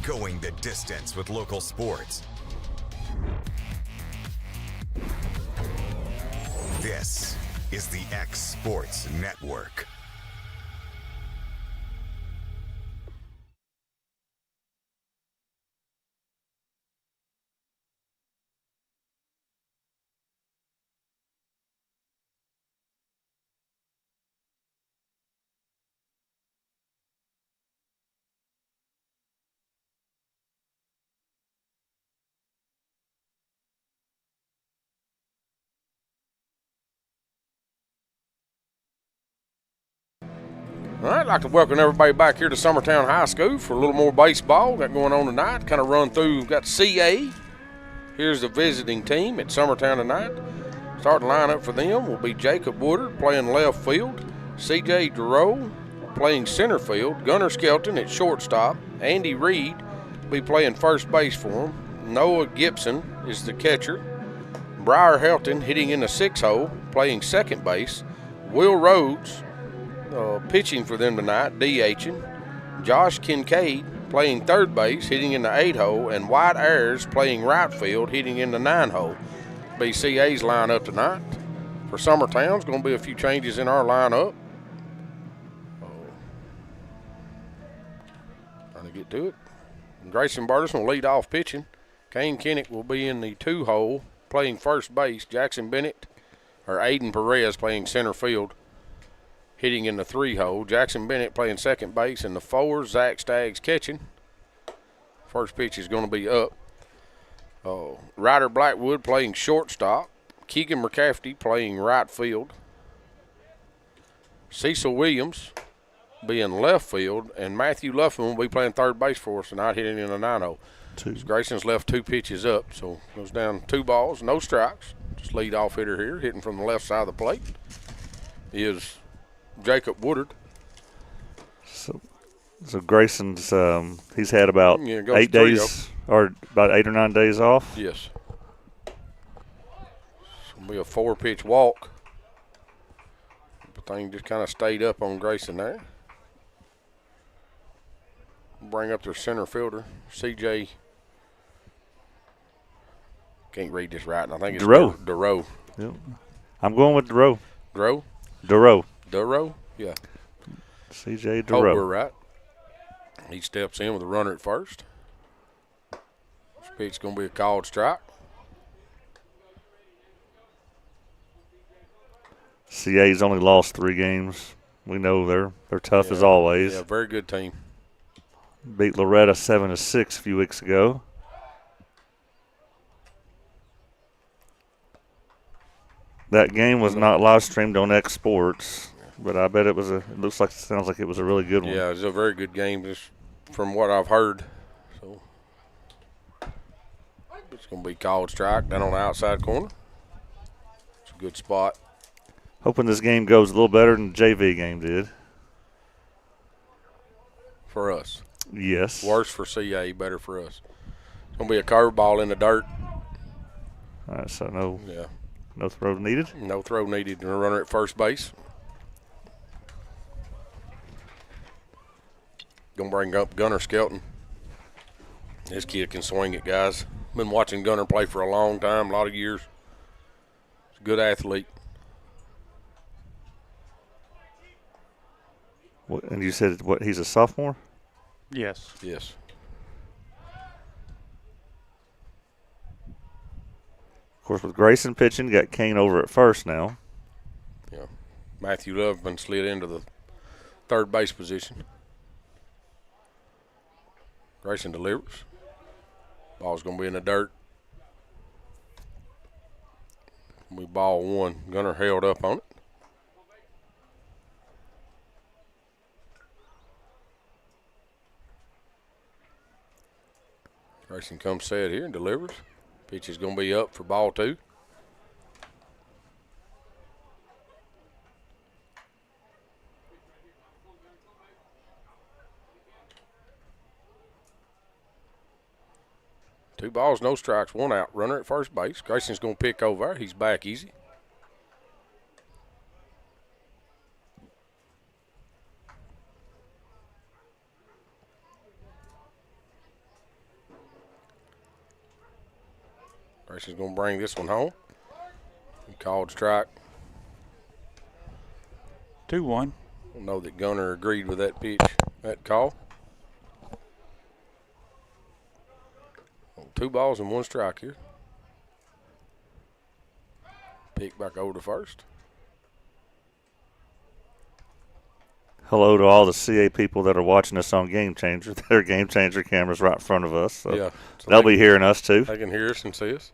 going the distance with local sports. This is the X Sports Network. All right, I'd like to welcome everybody back here to Summertown High School for a little more baseball got going on tonight. Kind of run through, got CA. Here's the visiting team at Summertown tonight. Starting lineup for them will be Jacob Woodard playing left field, CJ Durow playing center field, Gunnar Skelton at shortstop, Andy Reed will be playing first base for him, Noah Gibson is the catcher, Briar Helton hitting in the 6-hole, playing second base, Will Rhodes pitching for them tonight, DHing. Josh Kincaid playing third base, hitting in the 8-hole, and White Ayers playing right field, hitting in the 9-hole. BCA's lineup tonight. For Summertown's going to be a few changes in our lineup. Trying to get to it. Grayson Burleson will lead off pitching. Kane Kennick will be in the 2-hole, playing first base. Jackson Bennett, or Aiden Perez playing center field, hitting in the 3-hole. Jackson Bennett playing second base in the 4. Zach Staggs catching. First pitch is going to be up. Ryder Blackwood playing shortstop. Keegan McCafferty playing right field. Cecil Williams being left field. And Matthew Luffman will be playing third base for us tonight, hitting in the 9-0. Grayson's left 2 pitches up, so goes down 2 balls, no strikes. Just lead off hitter here, hitting from the left side of the plate is Jacob Woodard. So Grayson's he's had about 8 days or about 8 or 9 days off. Yes. It's gonna be a 4-pitch walk. The thing just kind of stayed up on Grayson there. Bring up their center fielder, CJ. Can't read this right, and I think it's Durow. Yep. I'm going with Durow. Durow? Yeah. CJ Hope we're Durow. right. He steps in with a runner at first. This pitch is going to be a called strike. CA's only lost 3 games. We know they're tough as always. Yeah, very good team. Beat Loretta 7-6 a few weeks ago. That game was not live streamed on X Sports, but I bet it sounds like it was a really good one. Yeah, it was a very good game, just from what I've heard. So it's going to be called strike down on the outside corner. It's a good spot. Hoping this game goes a little better than the JV game did. For us. Yes. Worse for CA, better for us. It's going to be a curveball in the dirt. All right, so no throw needed? No throw needed. And a runner at first base. Going to bring up Gunnar Skelton. This kid can swing it, guys. Been watching Gunnar play for a long time, a lot of years. He's a good athlete. And you said he's a sophomore? Yes. Yes. Of course, with Grayson pitching, got Kane over at first now. Yeah. Matthew Loveman slid into the third base position. Grayson delivers. Ball's going to be in the dirt. We ball 1. Gunnar held up on it. Grayson comes set here and delivers. Pitch is going to be up for ball 2. Two balls, no strikes, 1 out. Runner at first base. Grayson's going to pick over. He's back easy. Grayson's going to bring this one home. He called strike. 2-1. I know that Gunner agreed with that pitch, that call. 2 balls and 1 strike here. Pick back over to first. Hello to all the CA people that are watching us on Game Changer. Their Game Changer camera's right in front of us. So Yeah, so they'll be hearing us too. They can hear us and see us.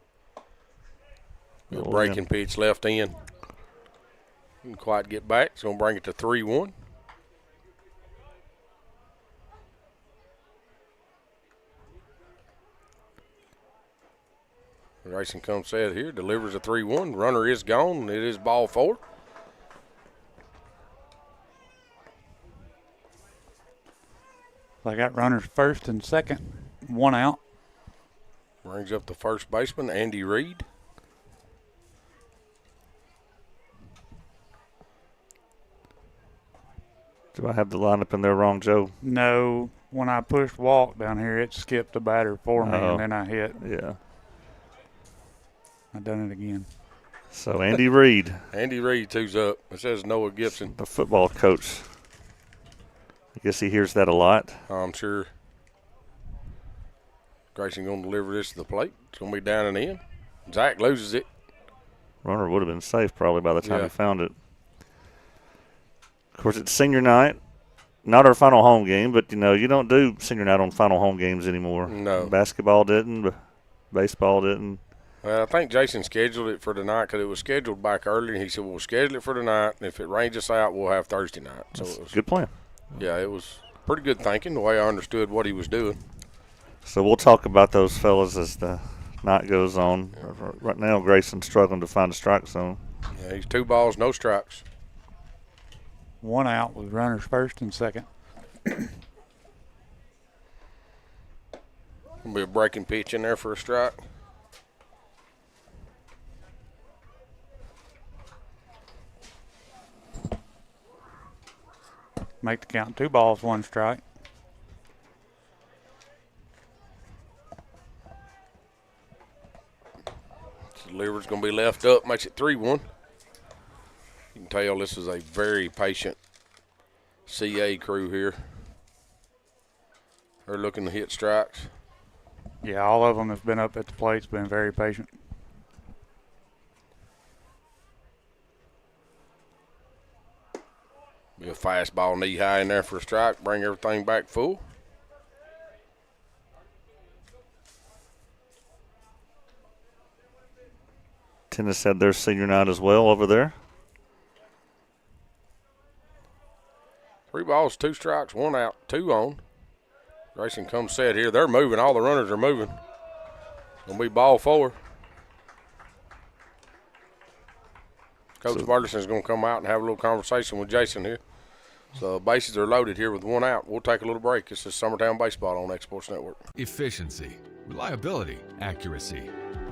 A Oh, breaking pitch left in. Didn't quite get back. It's going to bring it to 3-1. Grayson comes set here, delivers a 3-1. Runner is gone. It is ball 4. They got runners first and second. 1 out. Brings up the first baseman, Andy Reed. Do I have the lineup in there wrong, Joe? No, when I pushed walk down here, it skipped the batter for me, and then I hit. Yeah. I done it again. So Andy Reed, Andy Reed, 2's up. It says Noah Gibson. the football coach. I guess he hears that a lot. I'm sure Grayson going to deliver this to the plate. It's going to be down and in. Zach loses it. Runner would have been safe probably by the time Yeah. he found it. Of course, it's senior night. Not our final home game, but, you don't do senior night on final home games anymore. No. Basketball didn't, but baseball didn't. Well, I think Jason scheduled it for tonight because it was scheduled back early. And he said, we'll schedule it for tonight. And if it rains us out, we'll have Thursday night. So it was, Good plan. yeah, it was pretty good thinking the way I understood what he was doing. So we'll talk about those fellas as the night goes on. Right now, Grayson's struggling to find a strike zone. Yeah, he's 2 balls, no strikes. 1 out with runners first and second. Gonna be a breaking pitch in there for a strike. Make the count 2 balls, 1 strike. Delivery's going to be left up, makes it 3-1. You can tell this is a very patient CA crew here. They're looking to hit strikes. Yeah, all of them have been up at the plates, been very patient. Be a fastball knee high in there for a strike, bring everything back full. Tennis had their senior night as well over there. 3 balls, 2 strikes, 1 out, 2 on. Grayson comes set here. They're moving. All the runners are moving. Gonna be ball 4. Coach Burleson's gonna come out and have a little conversation with Jason here. So bases are loaded here with 1 out. We'll take a little break. This is Summertown Baseball on X Sports Network. Efficiency, reliability, accuracy.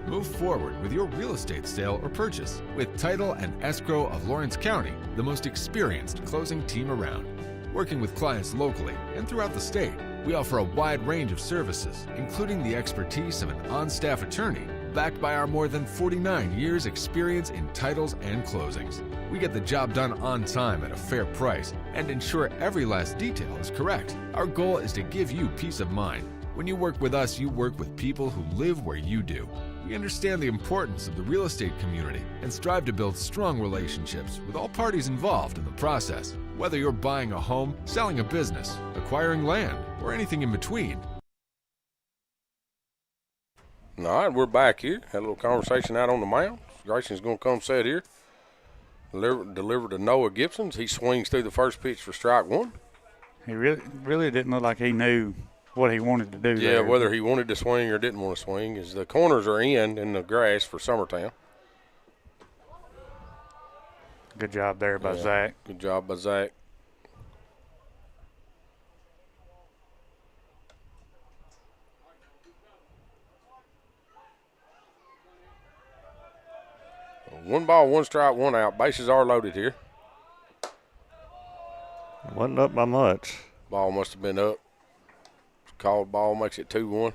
Move forward with your real estate sale or purchase with Title and Escrow of Lawrence County, the most experienced closing team around. Working with clients locally and throughout the state, we offer a wide range of services, including the expertise of an on-staff attorney, backed by our more than 49 years experience in titles and closings. We get the job done on time at a fair price and ensure every last detail is correct. Our goal is to give you peace of mind. When you work with us, you work with people who live where you do. We understand the importance of the real estate community and strive to build strong relationships with all parties involved in the process. Whether you're buying a home, selling a business, acquiring land, or anything in between. All right, we're back here. Had a little conversation out on the mound. Grayson's going to come set here. Deliver to Noah Gibson. He swings through the first pitch for strike 1. He really didn't look like he knew what he wanted to do. Yeah, there. whether he wanted to swing or didn't want to swing, is the corners are in the grass for Summertown. Good job there by Zach. Good job by Zach. One ball, 1 strike, 1 out. Bases are loaded here. Wasn't up by much. Ball must have been up. Called ball makes it 2-1.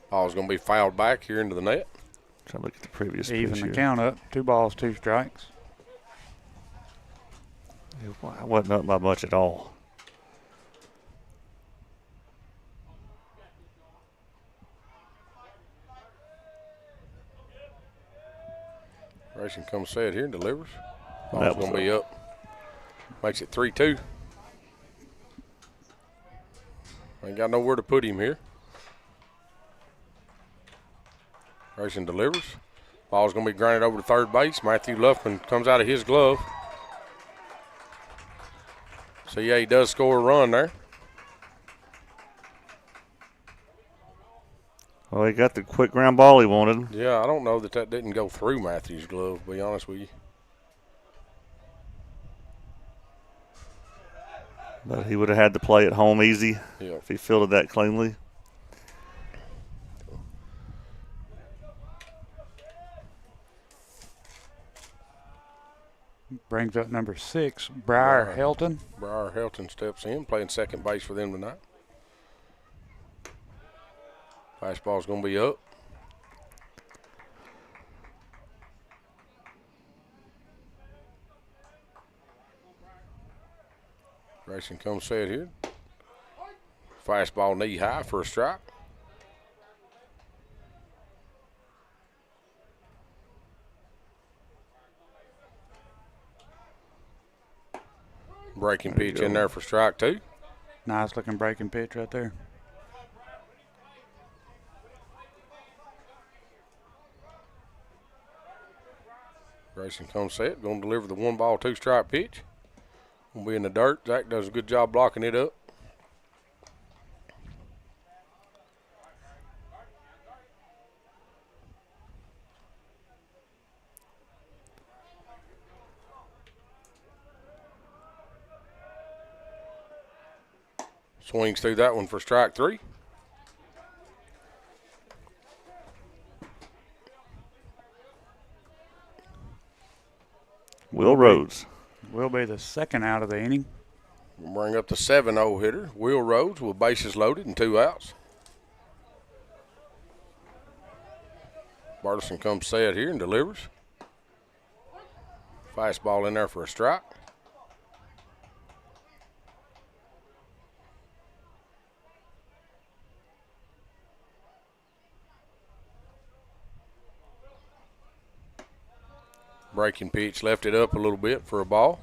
Ball's going to be fouled back here into the net. Trying to look at the previous Even pitch the here. count up. 2 balls, 2 strikes. It wasn't up by much at all. Racing comes set here and delivers. That Ball's was going to be up. Makes it 3-2. Ain't got nowhere to put him here. Racing delivers. Ball's going to be grounded over to third base. Matthew Luffman comes out of his glove. So, yeah, he does score a run there. Well, he got the quick ground ball he wanted. Yeah, I don't know that didn't go through Matthew's glove, to be honest with you. But he would have had to play at home easy if he fielded that cleanly. Brings up number 6, Briar Helton. Briar Helton steps in, playing second base for them tonight. Fastball's going to be up. Racing comes set here. Fastball knee high for a strike. Breaking pitch in there for strike 2. Nice looking breaking pitch right there. Racing comes set, going to deliver the 1-ball, 2-strike pitch. Going to be in the dirt. Zach does a good job blocking it up. Swings through that one for strike 3. Will Rhodes. Will be the second out of the inning. We'll bring up the 7-0 hitter, Will Rhodes, with bases loaded and 2 outs. Bartleson comes set here and delivers. Fastball in there for a strike. Breaking pitch, left it up a little bit for a ball.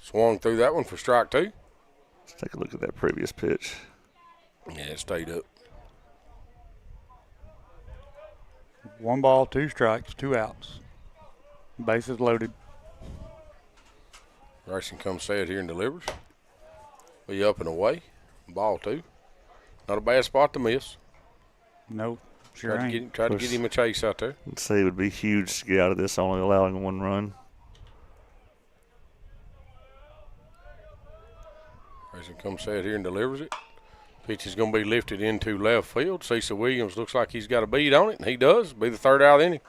Swung through that one for strike 2. Let's take a look at that previous pitch. Yeah, it stayed up. 1 ball, 2 strikes, 2 outs. Bases loaded. Racing comes set here and delivers. Be up and away. Ball 2. Not a bad spot to miss. Nope, sure ain't. Try to get him a chase out there. I'd say it would be huge to get out of this, only allowing 1 run. Racing comes set here and delivers it. Pitch is going to be lifted into left field. Cecil Williams looks like he's got a beat on it, and he does. Be the 3rd out of the inning.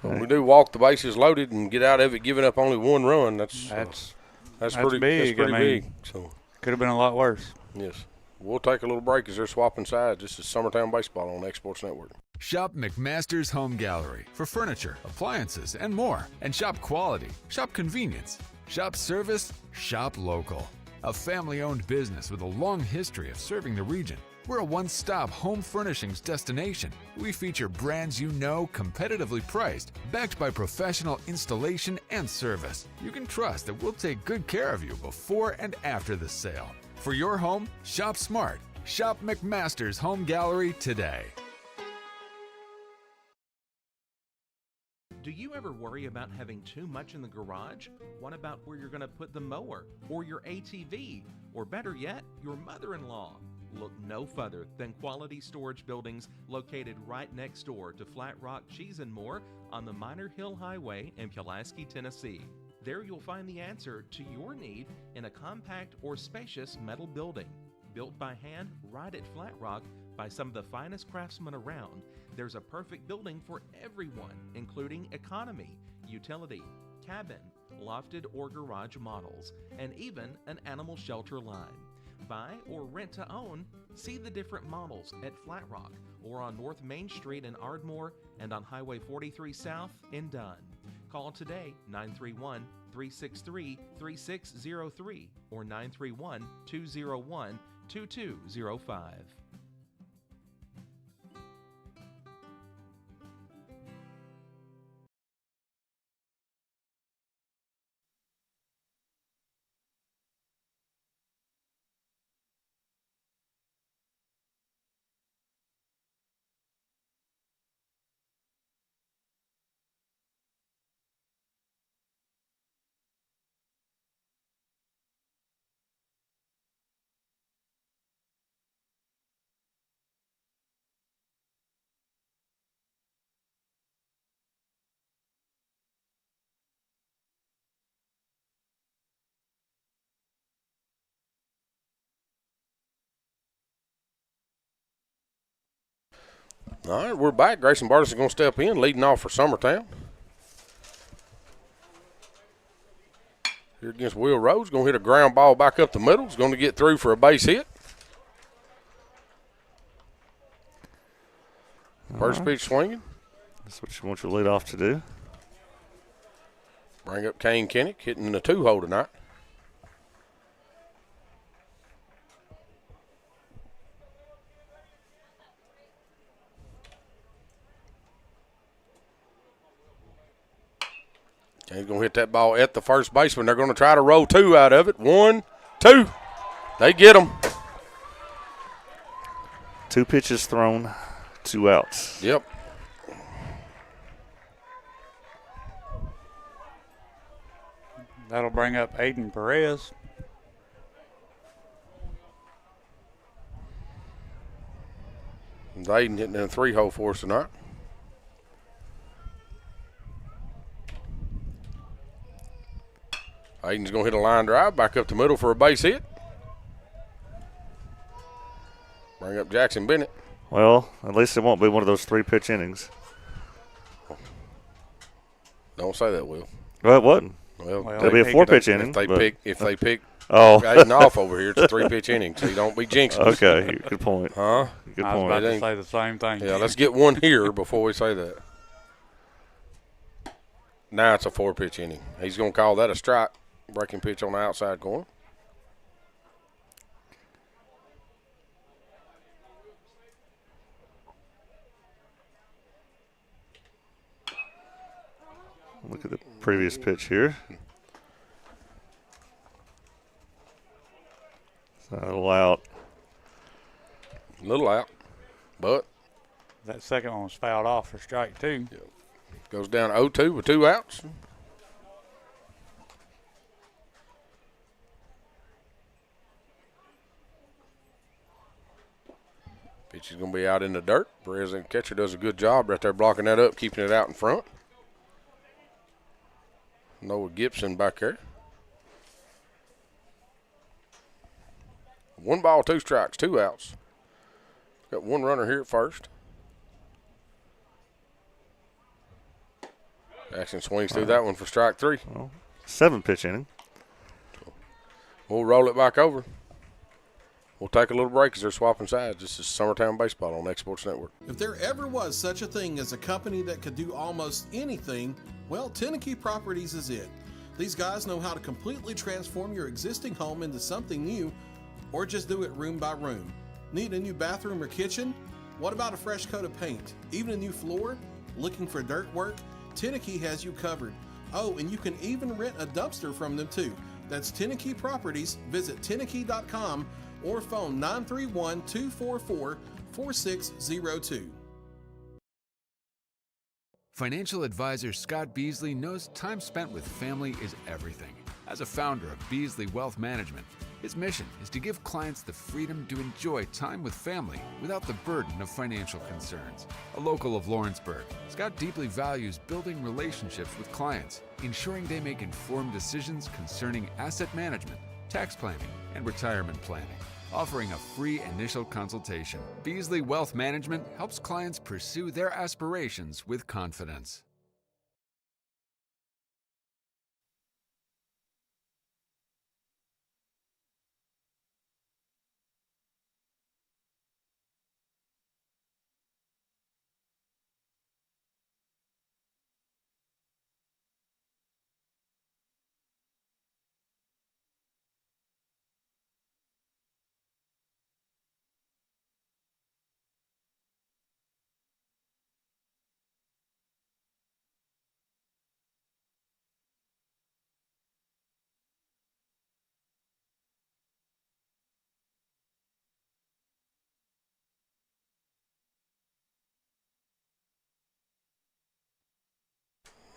So we do walk the bases loaded and get out of it, giving up only 1 run. That's pretty big. That's pretty big. So could have been a lot worse. Yes. We'll take a little break as they're swapping sides. This is Summertown Baseball on Exports Network. Shop McMaster's Home Gallery for furniture, appliances, and more. And shop quality, shop convenience, shop service, shop local. A family-owned business with a long history of serving the region. We're a one-stop home furnishings destination. We feature brands you know, competitively priced, backed by professional installation and service. You can trust that we'll take good care of you before and after the sale. For your home, shop smart. Shop McMaster's Home Gallery today. Do you ever worry about having too much in the garage? What about where you're going to put the mower, or your ATV, or better yet, your mother-in-law? Look no further than Quality Storage Buildings located right next door to Flat Rock Cheese and More on the Minor Hill Highway in Pulaski, Tennessee. There you'll find the answer to your need in a compact or spacious metal building. Built by hand right at Flat Rock by some of the finest craftsmen around, there's a perfect building for everyone, including economy, utility, cabin, lofted or garage models, and even an animal shelter line. Buy or rent to own? See the different models at Flat Rock or on North Main Street in Ardmore and on Highway 43 South in Dunn. Call today 931-363-3603 or 931-201-2205. All right, we're back. Grayson Bartis is going to step in, leading off for Summertown. Here against Will Rhodes, going to hit a ground ball back up the middle. He's going to get through for a base hit. First pitch swinging. That's what you want your leadoff to do. Bring up Kane Kinnick, hitting the 2-hole tonight. He's going to hit that ball at the first baseman. They're going to try to roll 2 out of it. 1, 2. They get him. 2 pitches thrown, 2 outs. Yep. That'll bring up Aiden Perez. Aiden hitting in a 3-hole for us tonight. Aiden's going to hit a line drive back up the middle for a base hit. Bring up Jackson Bennett. Well, at least it won't be one of those 3-pitch innings. Don't say that, Will. Well, it wasn't. Well, It'll be a 4-pitch inning. If they pick Oh. Aiden off over here, it's a 3-pitch inning, so you don't be jinxing. Okay, good point. Huh? Good I was point. about to say the same thing. Yeah, let's get one here before we say that. Now it's a 4-pitch inning. He's going to call that a strike. Breaking pitch on the outside corner. Look at the previous pitch here. So a little out. A little out, but That second one was fouled off for strike 2. goes down 0-2 with 2 outs. Pitch is going to be out in the dirt. Perez, the catcher, does a good job right there blocking that up, keeping it out in front. Noah Gibson back there. 1 ball, 2 strikes, 2 outs. Got 1 runner here at first. Jackson swings through that one for strike 3. Well, 7-pitch inning. We'll roll it back over. We'll take a little break as they're swapping sides. This is Summertown Baseball on X Sports Network. If there ever was such a thing as a company that could do almost anything, well, Tenneke Properties is it. These guys know how to completely transform your existing home into something new, or just do it room by room. Need a new bathroom or kitchen? What about a fresh coat of paint? Even a new floor? Looking for dirt work? Tenneke has you covered. Oh, and you can even rent a dumpster from them too. That's Tenneke Properties. Visit Tenneke.com or phone 931-244-4602. Financial advisor Scott Beasley knows time spent with family is everything. As a founder of Beasley Wealth Management, his mission is to give clients the freedom to enjoy time with family without the burden of financial concerns. A local of Lawrenceburg, Scott deeply values building relationships with clients, ensuring they make informed decisions concerning asset management, tax planning, and retirement planning. offering a free initial consultation. Beasley Wealth Management helps clients pursue their aspirations with confidence.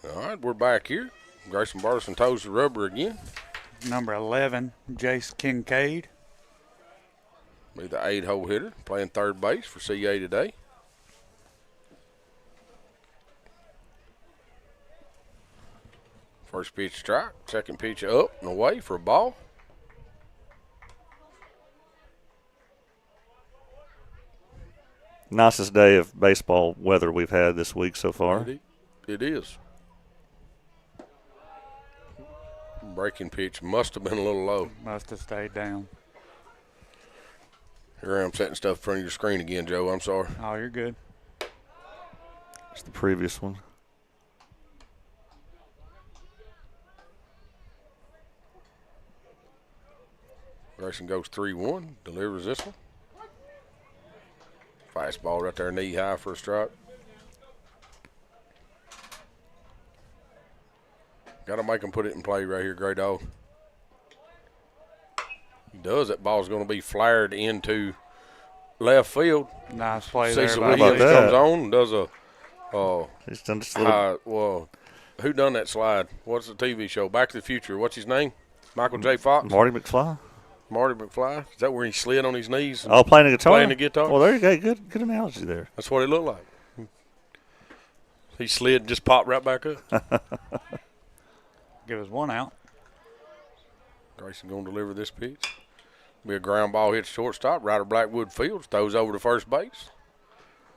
All right, we're back here. Grayson Barterson toes the rubber again. Number 11, Jace Kincaid. Be the 8-hole hitter, playing third base for CA today. First pitch strike, second pitch up and away for a ball. Nicest day of baseball weather we've had this week so far. It is. Breaking pitch must have been a little low. Must have stayed down. Here I am setting stuff in front of your screen again, Joe. I'm sorry. Oh, you're good. It's the previous one. Grayson goes 3-1, delivers this one. Fastball right there, knee high for a strike. Got to make him put it in play right here, Gray Dog. He does. That ball's going to be flared into left field. Nice play there. Cecil by Williams that? comes on and does a He's done just a little. well, who done that slide? What's the TV show? Back to the Future. What's his name? Michael J. Fox? Marty McFly. Marty McFly. Is that where he slid on his knees? Oh, playing the guitar? Playing the guitar? Well, there you go. Good analogy there. That's what it looked like. He slid and just popped right back up. Give us one out. Grayson going to deliver this pitch. Be a ground ball hit shortstop. Ryder Blackwood fields. Throws over to first base.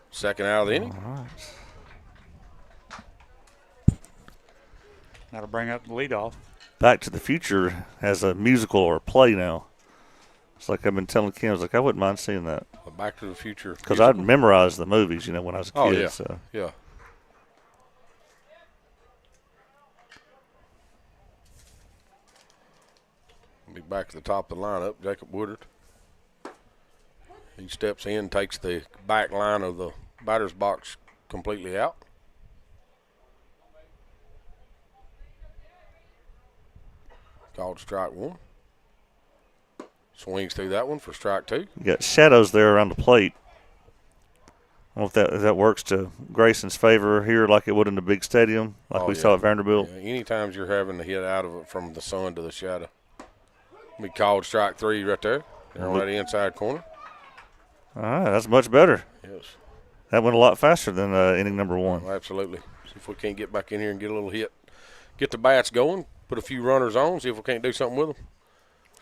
Second out of the inning. All right. That'll bring up the leadoff. Back to the Future has a musical or a play now. It's like I've been telling Kim, I was like, I wouldn't mind seeing that. Back to the Future. Because I'd memorized the movies, when I was a kid. Oh, yeah. So. Yeah. Be back at the top of the lineup, Jacob Woodard. He steps in, takes the back line of the batter's box completely out. Called strike one. Swings through that one for strike two. You got shadows there around the plate. I don't know if that works to Grayson's favor here like it would in the big stadium, like we saw at Vanderbilt. Yeah, anytime you're having to hit out of it from the sun to the shadow. We called strike three right there. They're on that inside corner. All right, that's much better. Yes. That went a lot faster than inning number one. Oh, absolutely. See if we can't get back in here and get a little hit. Get the bats going, put a few runners on, see if we can't do something with them.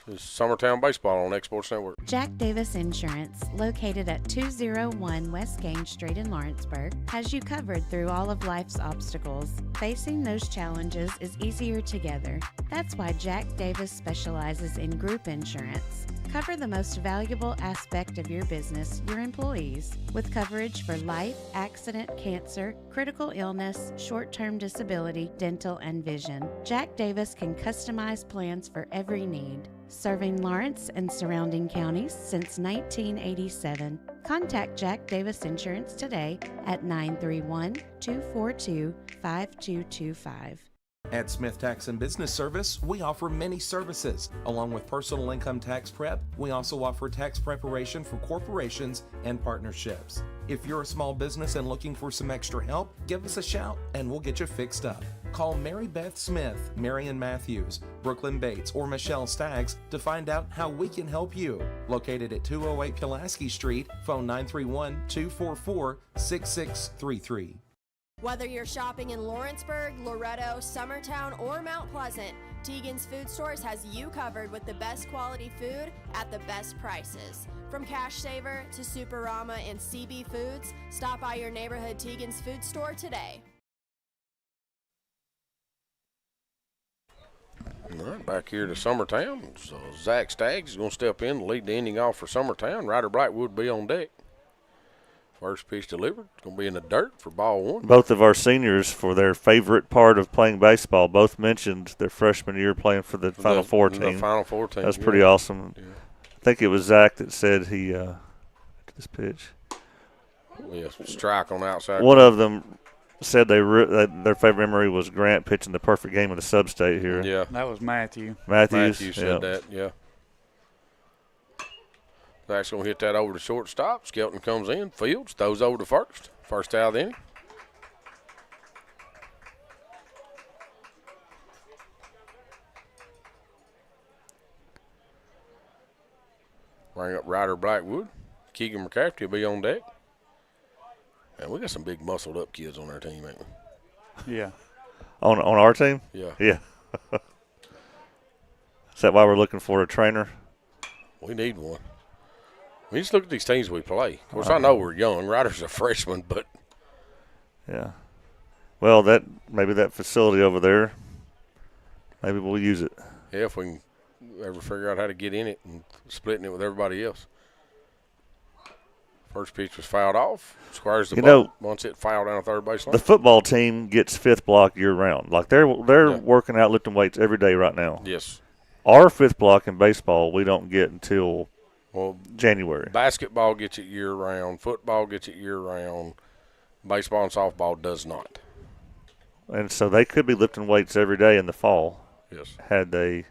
This is Summertown Baseball on X Sports Network. Jack Davis Insurance, located at 201 West Gaines Street in Lawrenceburg, has you covered through all of life's obstacles. Facing those challenges is easier together. That's why Jack Davis specializes in group insurance. Cover the most valuable aspect of your business, your employees, with coverage for life, accident, cancer, critical illness, short-term disability, dental, and vision. Jack Davis can customize plans for every need. Serving Lawrence and surrounding counties since 1987. Contact Jack Davis Insurance today at 931-242-5225. At Smith Tax and Business Service, we offer many services. Along with personal income tax prep, we also offer tax preparation for corporations and partnerships. If you're a small business and looking for some extra help, give us a shout and we'll get you fixed up. Call Mary Beth Smith, Marion Matthews, Brooklyn Bates, or Michelle Staggs to find out how we can help you. Located at 208 Pulaski Street, phone 931-244-6633. Whether you're shopping in Lawrenceburg, Loretto, Summertown, or Mount Pleasant, Tegan's Food Stores has you covered with the best quality food at the best prices. From Cash Saver to Superama and CB Foods, stop by your neighborhood Tegan's Food Store today. All right, back here to Summertown. So Zach Staggs is going to step in to lead the inning off for Summertown. Ryder Blackwood will be on deck. First pitch delivered. It's going to be in the dirt for ball one. Both of our seniors, for their favorite part of playing baseball, both mentioned their freshman year playing for the Final Four team. The Final Four team. That's pretty awesome. Yeah. I think it was Zach that said he this pitch. Yeah, strike on the outside. One of them said their favorite memory was Grant pitching the perfect game in the sub-state here. Yeah. That was Matthew. Matthews said that, yeah. Zach's going to hit that over to shortstop. Skelton comes in. Fields throws over to first. First out of the inning. Bring up Ryder Blackwood. Keegan McCafferty will be on deck. And we got some big muscled up kids on our team, ain't we? Yeah. On our team? Yeah. Yeah. Is that why we're looking for a trainer? We need one. We just look at these teams we play. Of course, I know we're young. Ryder's a freshman, but yeah. Well, maybe that facility over there, maybe we'll use it. Yeah, if we can ever figure out how to get in it and splitting it with everybody else. First pitch was fouled off. Squires the ball. Once it fouled down the third baseline. The football team gets fifth block year round. Like they're working out lifting weights every day right now. Yes. Our fifth block in baseball we don't get until January. Basketball gets it year round. Football gets it year round. Baseball and softball does not. And so they could be lifting weights every day in the fall. Yes. Had they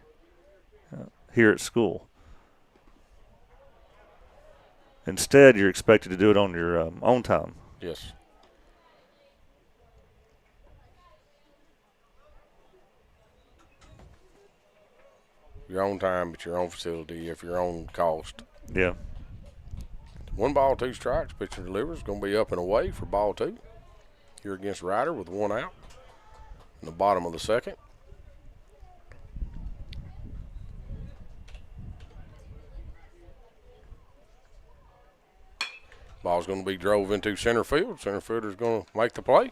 here at school. Instead, you're expected to do it on your own time. Yes. Your own time at your own facility, if your own cost. Yeah. 1 ball, 2 strikes. Pitcher delivers. Going to be up and away for ball 2. Here against Ryder with 1 out in the bottom of the second. Ball's going to be drove into center field. Center fielder's going to make the play.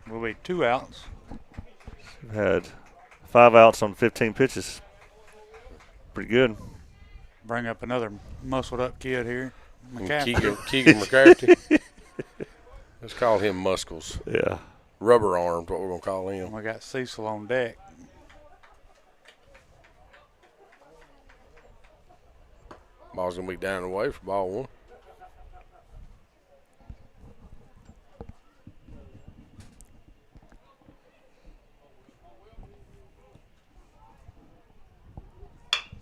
Will be 2 outs. We've had 5 outs on 15 pitches. Pretty good. Bring up another muscled-up kid here. Keegan McCarthy. Let's call him Muscles. Yeah. Rubber armed, what we're going to call him. We got Cecil on deck. Ball's going to be down and away for ball 1.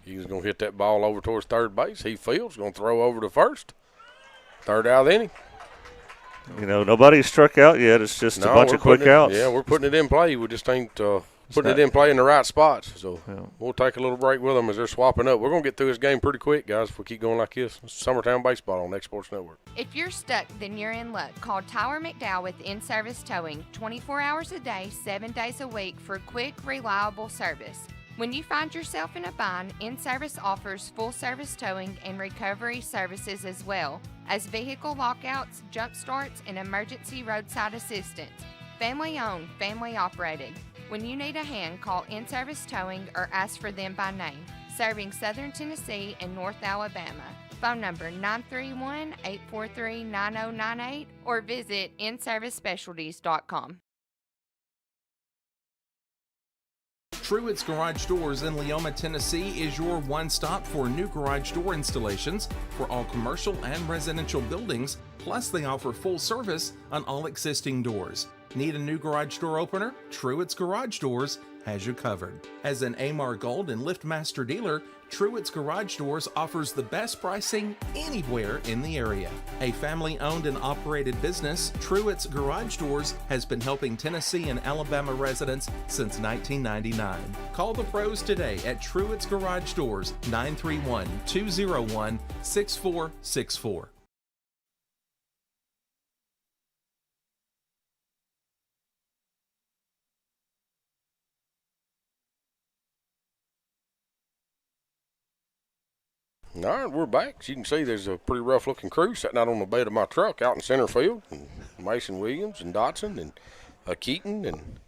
He's going to hit that ball over towards third base. He fields, going to throw over to first. Third out of the inning. You know, nobody's struck out yet. It's just a bunch of quick outs. Yeah, we're putting it in play. We just ain't putting it in play in the right spots. So we'll take a little break with them as they're swapping up. We're going to get through this game pretty quick, guys, if we keep going like this. It's Summertown Baseball on X Sports Network. If you're stuck, then you're in luck. Call Tyler McDowell with In-Service Towing, 24 hours a day, 7 days a week for quick, reliable service. When you find yourself in a bind, In-Service offers full-service towing and recovery services as well as vehicle lockouts, jump starts, and emergency roadside assistance. Family-owned, family-operated. When you need a hand, call In-Service Towing or ask for them by name. Serving Southern Tennessee and North Alabama. Phone number 931-843-9098 or visit inservicespecialties.com. Truett's Garage Doors in Leoma, Tennessee is your one-stop for new garage door installations for all commercial and residential buildings, plus they offer full service on all existing doors. Need a new garage door opener? Truett's Garage Doors has you covered. As an Amar Gold and LiftMaster dealer, Truett's Garage Doors offers the best pricing anywhere in the area. A family-owned and operated business, Truett's Garage Doors has been helping Tennessee and Alabama residents since 1999. Call the pros today at Truett's Garage Doors, 931-201-6464. All right, we're back. As you can see, there's a pretty rough-looking crew sitting out on the bed of my truck out in center field. And Mason Williams and Dotson and Keaton and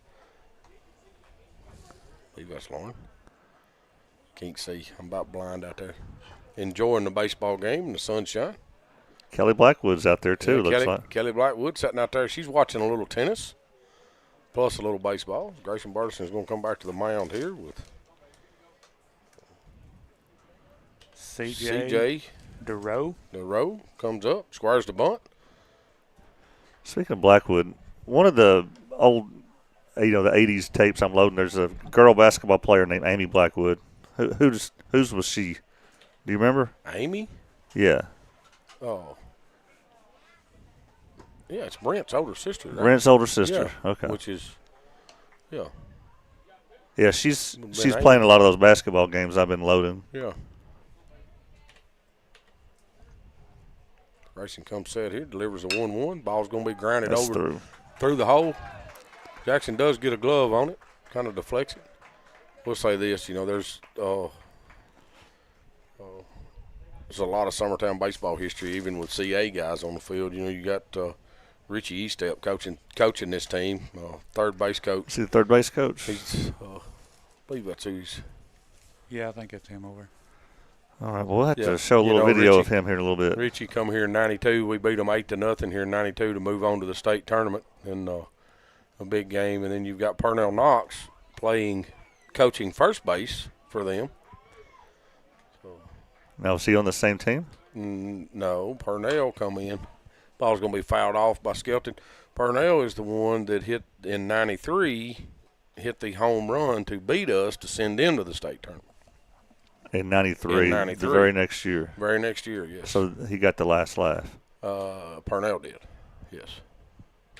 I believe that's Lauren. Can't see. I'm about blind out there. Enjoying the baseball game in the sunshine. Kelly Blackwood's out there too. Looks like Kelly Blackwood sitting out there. She's watching a little tennis, plus a little baseball. Grayson Burleson is going to come back to the mound here with CJ DeRoe comes up, squares the bunt. Speaking of Blackwood, one of the old, the 80s tapes I'm loading, there's a girl basketball player named Amy Blackwood. Whose was she? Do you remember? Amy? Yeah. Oh. Yeah, it's Brent's older sister. Right? Brent's older sister. Yeah, okay. Which is, yeah. Yeah, she's playing a lot of those basketball games I've been loading. Yeah. Racing comes set here, delivers a 1-1. Ball's going to be grounded over through the hole. Jackson does get a glove on it, kind of deflects it. We'll say this, there's a lot of Summertown baseball history, even with CA guys on the field. You got Richie Eastep coaching this team, third base coach. See the third base coach? He's, I believe that's who he's. Yeah, I think it's him over. All right, we'll have to show a little video of him here in a little bit. Richie come here in 92. We beat them 8-0 here in 92 to move on to the state tournament in a big game. And then you've got Purnell Knox coaching first base for them. Now, is he on the same team? No, Purnell come in. Ball's going to be fouled off by Skelton. Purnell is the one that hit in 93, hit the home run to beat us to send them to the state tournament. In 93, the very next year. Very next year, yes. So he got the last laugh. Purnell did, yes.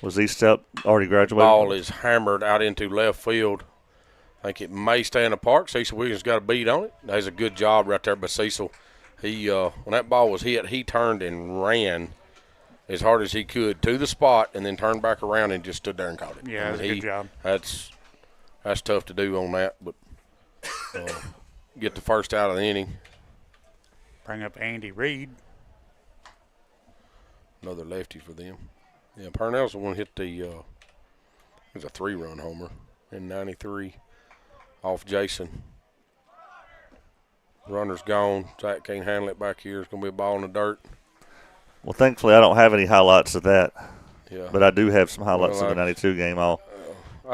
Was Eastep already graduated? Ball is hammered out into left field. I think it may stay in the park. Cecil Williams got a beat on it. That's a good job right there by Cecil. He when that ball was hit, he turned and ran as hard as he could to the spot and then turned back around and just stood there and caught it. Yeah, that's a good job. That's tough to do on that, but get the first out of the inning. Bring up Andy Reed. Another lefty for them. Yeah, Purnell's the one hit it was a 3-run homer in 93 off Jason. Runner's gone. Zach can't handle it back here. It's going to be a ball in the dirt. Well, thankfully, I don't have any highlights of that. Yeah. But I do have some highlights of the 92 game. I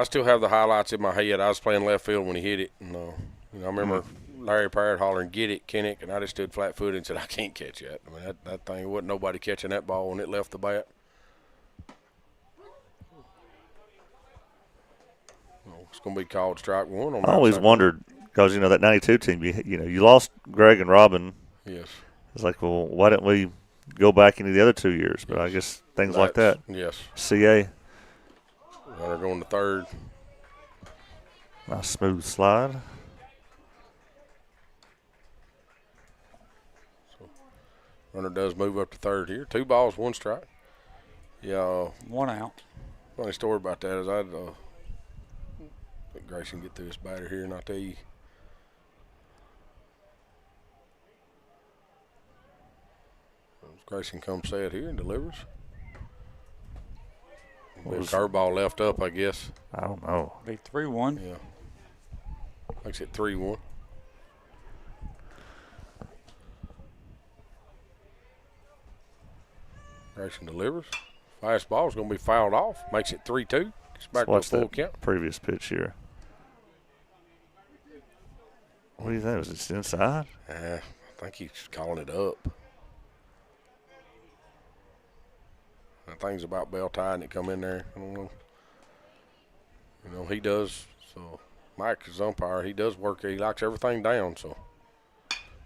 still have the highlights in my head. I was playing left field when he hit it. And, I remember Larry Parrott hollering, "Get it, Kennick," and I just stood flat-footed and said, "I can't catch that." I mean, that thing, wasn't nobody catching that ball when it left the bat. Well, it's going to be called strike one. I always wondered, because, that 92 team, you lost Greg and Robin. Yes. It's like, well, why didn't we go back into the other 2 years? But I guess things like that. Yes. CA. Runner going to third. Nice smooth slide. So, runner does move up to third here. 2 balls, 1 strike. Yeah. 1 out. Funny story about that is I'd let Grayson get through his batter here, and I'll tell you. Grayson comes set here and delivers. Curveball left up, I guess. I don't know. Be 3-1. Yeah. Makes it 3-1. Grayson delivers. Fastball is going to be fouled off. Makes it 3-2. It's back to a full count. Previous pitch here. What do you think? Was it inside? I think he's calling it up. That thing's about bell tie and it come in there. I don't know. He does. So Mike is umpire. He does work. He likes everything down. So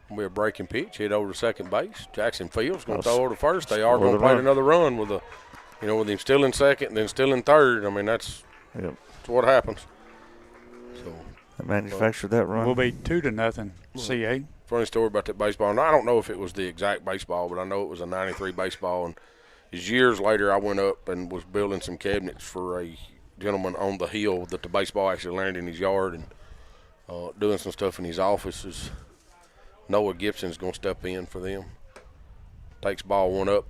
it'll be a breaking pitch. Hit over to second base. Jackson Fields going to throw over to first. They are going to play another run with with him still in second and then still in third. I mean, that's what happens. So they manufactured that run. We'll be 2-0 CA. Funny story about that baseball. And I don't know if it was the exact baseball, but I know it was a 93 baseball. And years later, I went up and was building some cabinets for a gentleman on the hill that the baseball actually landed in his yard and doing some stuff in his offices. Noah Gibson's going to step in for them. Takes ball one up.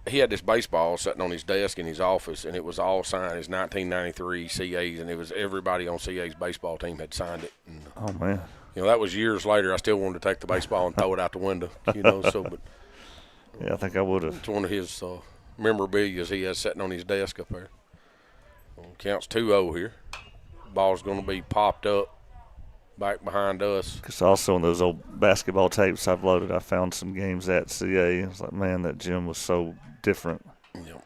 He had this baseball sitting on his desk in his office, and it was all signed. It's 1993 CAs, and it was everybody on CA's baseball team had signed it. And, Oh, man. you know, that was years later. I still wanted to take the baseball and throw it out the window, you know. So, but Yeah, I think I would have. it's one of his memorabilia he has sitting on his desk up there. Counts 2-0 here. Ball's going to be popped up back behind us. Because also in those old basketball tapes I've loaded, I found some games at CA. It's like, man, that gym was so different. Yep.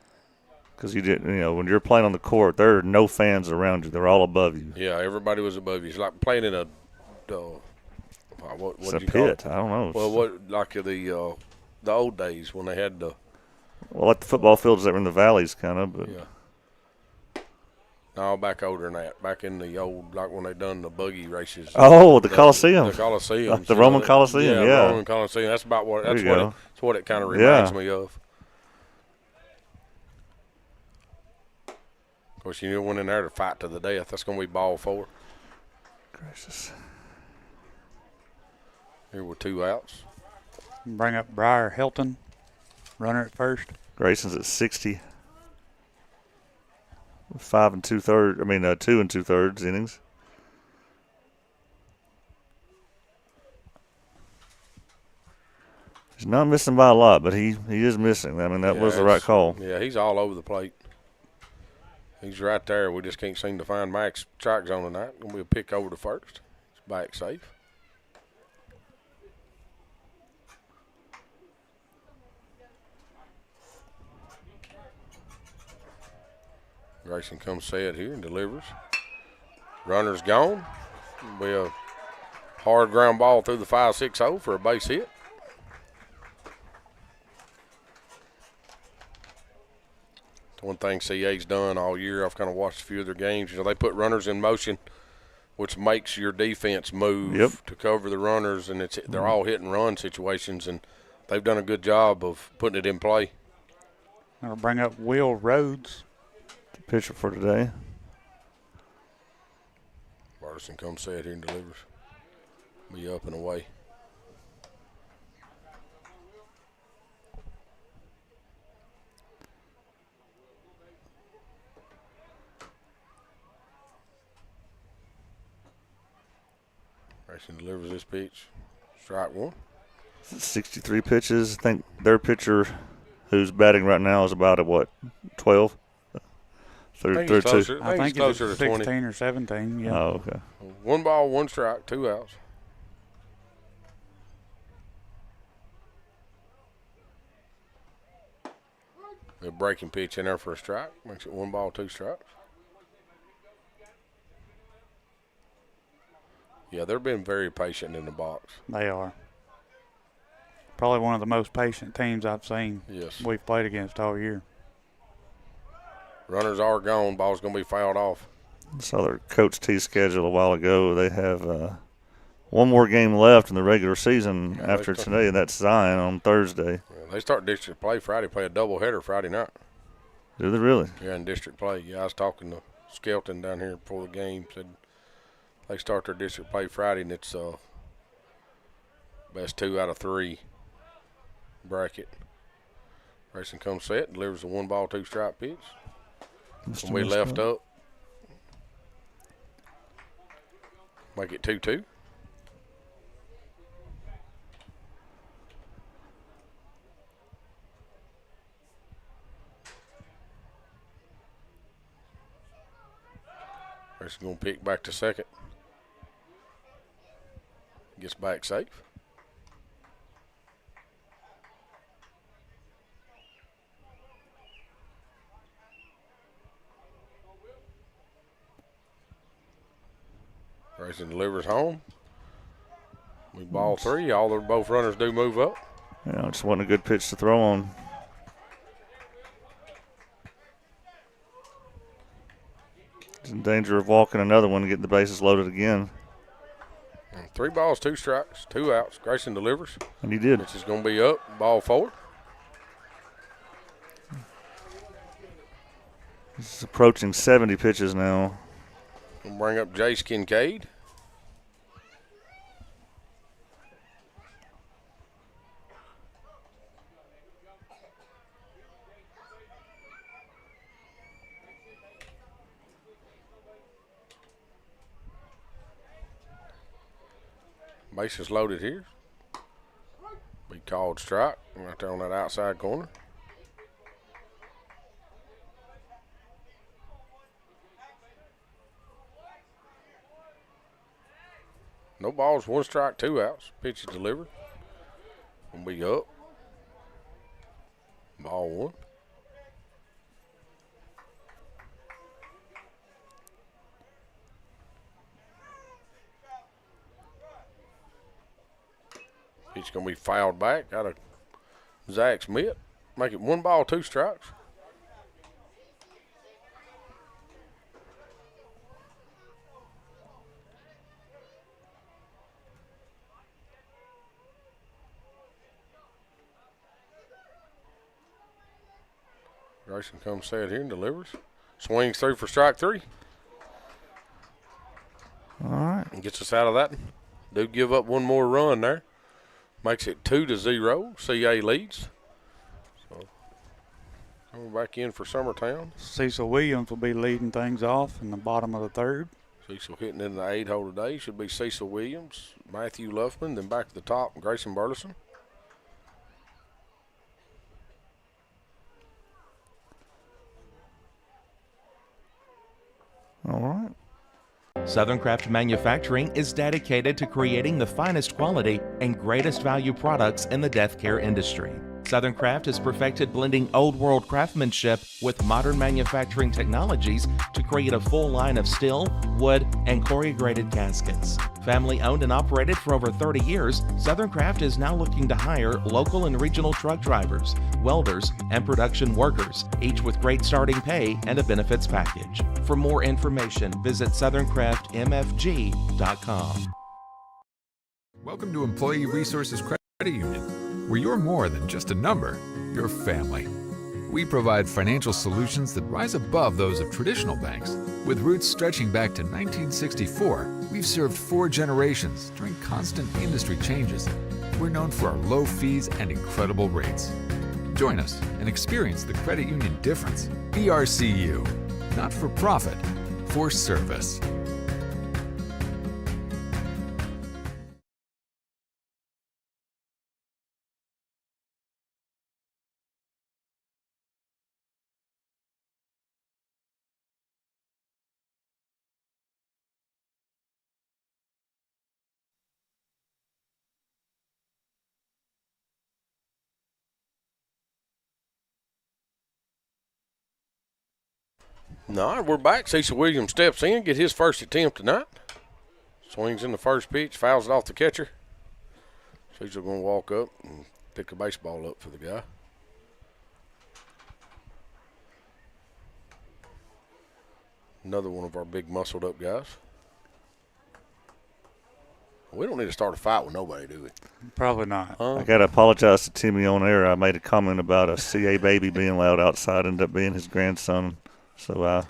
Because you didn't, you know, when you're playing on the court, there are no fans around you. They're all above you. Yeah, everybody was above you. It's like playing in a what It's do a you call it? pit. I don't know. Well, what like the old days when they had the Like the football fields that were in the valleys, kind of. But yeah. No, back older than that. Back in the old, like when they done the buggy races. Oh, the Coliseum. The Coliseum. Like the Roman Coliseum, yeah. Roman Coliseum. That's about what. There That's you what. go. That's what it kind of reminds Yeah. me of. Of course, you went in there to fight to the death. That's going to be ball 4. gracious. Here with 2 outs. Bring up Briar Hilton, runner at first. Grayson's at 60. 2 2/3 innings. He's not missing by a lot, but he is missing. I mean, that was the right call. Yeah, he's all over the plate. He's right there. We just can't seem to find Max strike zone tonight. Going to be a pick over to first. It's back safe. Grayson comes set here and delivers. Runner's gone. It'll be a hard ground ball through the 5-6-0 for a base hit. It's one thing CA's done all year. I've kind of watched a few of their games. You know, they put runners in motion, which makes your defense move to cover the runners, and they're all hit and run situations, and they've done a good job of putting it in play. I'll bring up Will Rhodes. The pitcher for today. Barterson comes set here and delivers. Be up and away. Grayson delivers this pitch. Strike 1. 63 pitches. I think their pitcher, who's batting right now, is about at 12? I think he's closer, I think he's closer it's to 16 20. or 17. Yeah. Oh, okay. 1 ball, 1 strike, 2 outs. A breaking pitch in there for a strike. Makes it 1 ball, 2 strikes. Yeah, they're being very patient in the box. They are. Probably one of the most patient teams I've seen. Yes. We've played against all year. Runners are gone. Ball's going to be fouled off. Saw their Coach T schedule a while ago. They have one more game left in the regular season after today, and that's Zion on Thursday. They start district play Friday, play a doubleheader Friday night. Do they really? Yeah, in district play. Yeah, I was talking to Skelton down here before the game. Said they start their district play Friday, and it's best 2 out of 3 bracket. Grayson comes set, delivers a 1 ball, 2 strike pitch. When we left up. Make it 2-2. Grayson going to pick back to second. Gets back safe. Grayson delivers home. We ball 3. Both runners do move up. Yeah, it just wasn't a good pitch to throw on. He's in danger of walking another one and getting the bases loaded again. 3 balls, 2 strikes, 2 outs. Grayson delivers. And he did. Which is going to be up. Ball 4. He's approaching 70 pitches now. We'll bring up Jace Kincaid. Bases loaded here. Be called strike right there on that outside corner. No balls, 1 strike, 2 outs. Pitch is delivered. Gonna be up. Ball 1. Pitch gonna be fouled back out of Zach's mitt. Make it 1 ball, 2 strikes. Grayson comes set here and delivers. Swings through for strike 3. All right. And gets us out of that. Do give up 1 more run there. Makes it 2-0. CA leads. So coming back in for Summertown. Cecil Williams will be leading things off in the bottom of the 3rd. Cecil hitting in the 8-hole today. Should be Cecil Williams, Matthew Luffman, then back to the top, Grayson Burleson. All right. Southern Craft Manufacturing is dedicated to creating the finest quality and greatest value products in the death care industry. Southern Craft has perfected blending old world craftsmanship with modern manufacturing technologies to create a full line of steel, wood, and corrugated caskets. Family owned and operated for over 30 years, Southern Craft is now looking to hire local and regional truck drivers, welders, and production workers, each with great starting pay and a benefits package. For more information, visit southernCraftMFG.com. Welcome to Employee Resources Credit Union, where you're more than just a number, you're family. We provide financial solutions that rise above those of traditional banks. With roots stretching back to 1964, we've served 4 generations during constant industry changes. We're known for our low fees and incredible rates. Join us and experience the credit union difference. ERCU, not for profit, for service. All right, we're back. Cecil Williams steps in, get his first attempt tonight. Swings in the first pitch, fouls it off the catcher. Cecil going to walk up and pick a baseball up for the guy. Another one of our big muscled up guys. We don't need to start a fight with nobody, do we? Probably not. I got to apologize to Timmy on air. I made a comment about a CA baby being loud outside, ended up being his grandson. So,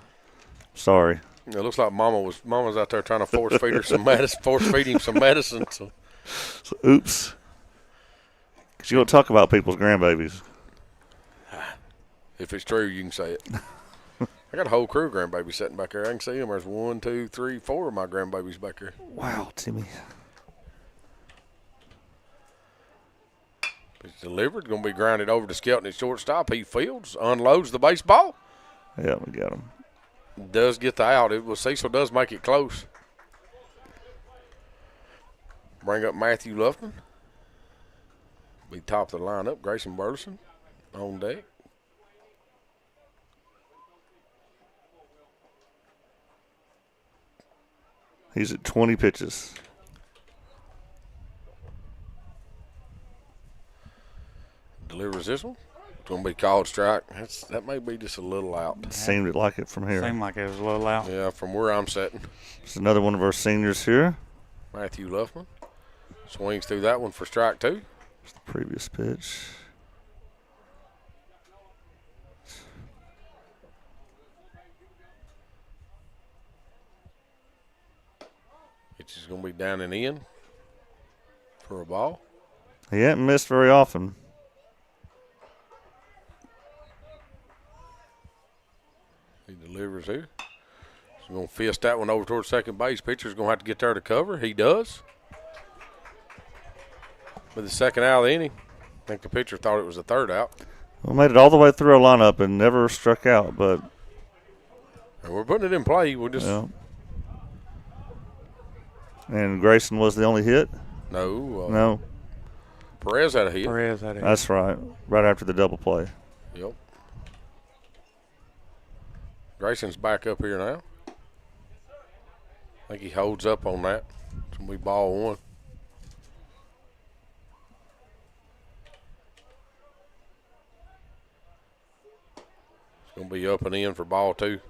sorry. It looks like Mama's out there trying to force feed her some medicine, force feed him some medicine. So oops. Because you don't talk about people's grandbabies. If it's true, you can say it. I got a whole crew of grandbabies sitting back there. I can see them. There's 1, 2, 3, 4 of my grandbabies back there. Wow, Timmy. It's delivered. Going to be grounded over to Skelton at shortstop. He fields, unloads the baseball. Yeah, we got him. Does get the out. Cecil does make it close. Bring up Matthew Luffman. Be top of the lineup. Grayson Burleson on deck. He's at 20 pitches. Delivers this one. It's going to be called strike. That may be just a little out. Seemed like it from here. Seemed like it was a little out. Yeah, from where I'm sitting. It's another one of our seniors here. Matthew Luffman. Swings through that one for strike 2. It's the previous pitch. Pitch is going to be down and in for a ball. He hasn't missed very often. He delivers here. He's going to fist that one over towards second base. Pitcher's going to have to get there to cover. He does. With the second out of the inning. I think the pitcher thought it was the third out. Well, made it all the way through our lineup and never struck out, but and we're putting it in play. We'll just And Grayson was the only hit? No. Perez had a hit. That's right. Right after the double play. Yep. Grayson's back up here now. I think he holds up on that. It's going to be ball one. It's going to be up and in for ball two.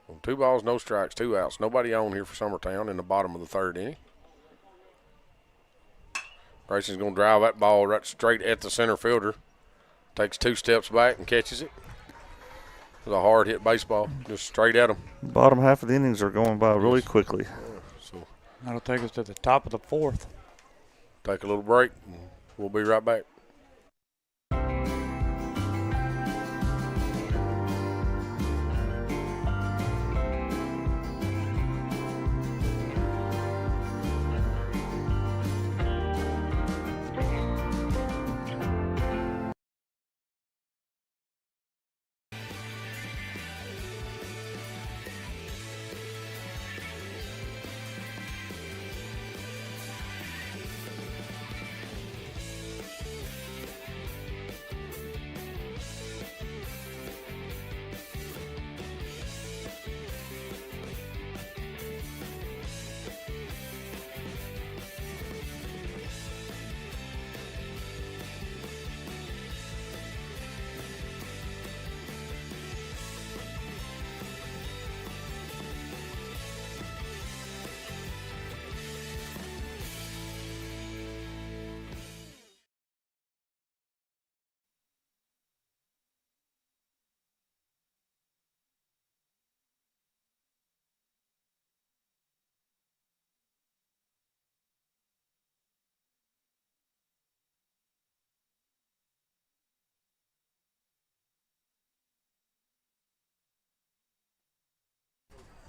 Well, 2 balls, no strikes, 2 outs. Nobody on here for Summertown in the bottom of the third inning. Grayson's going to drive that ball right straight at the center fielder. Takes 2 steps back and catches it. It's a hard hit baseball, just straight at him. Bottom half of the innings are going by really quickly. So that'll take us to the top of the 4th. Take a little break, and we'll be right back.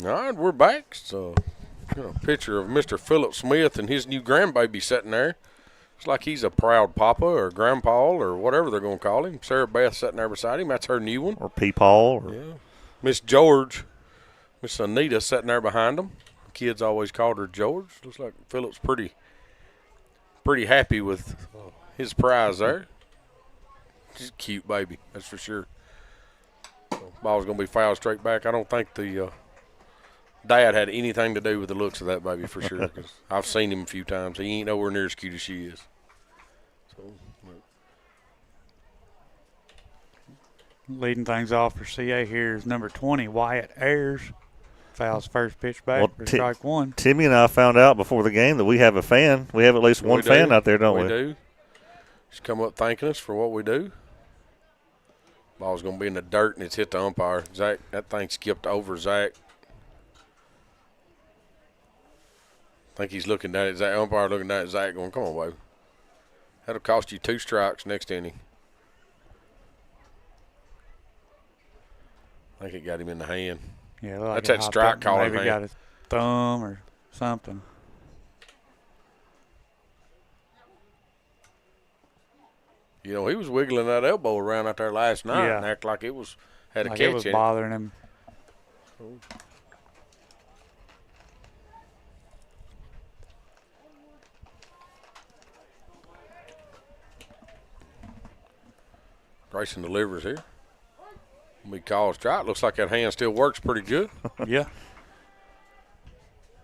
All right, we're back. So, a picture of Mr. Philip Smith and his new grandbaby sitting there. Looks like he's a proud papa or grandpa or whatever they're going to call him. Sarah Beth sitting there beside him. That's her new one. Or Peepaw. Or yeah. Miss George, Miss Anita sitting there behind them. Kids always called her George. Looks like Philip's pretty happy with his prize there. She's a cute baby, that's for sure. So, ball's going to be fouled straight back. I don't think the dad had anything to do with the looks of that baby for sure. Cause I've seen him a few times. He ain't nowhere near as cute as she is. So, leading things off for CA here is number 20, Wyatt Ayers. Fouls first pitch back for strike one. Timmy and I found out before the game that we have a fan. We have at least one fan out there, don't we? We do. She's come up thanking us for what we do. Ball's going to be in the dirt, and it's hit the umpire. Zach, that thing skipped over Zach. I think he's looking down at Zach. Umpire looking down at Zach going, come on, baby. That'll cost you 2 strikes next inning. I think it got him in the hand. Yeah, like that's that strike call in hand. Maybe got his thumb or something. You know, he was wiggling that elbow around out there last night and acted like it was had a catch in it. It was bothering him. Grayson delivers here. We call a strike. Looks like that hand still works pretty good. Yeah.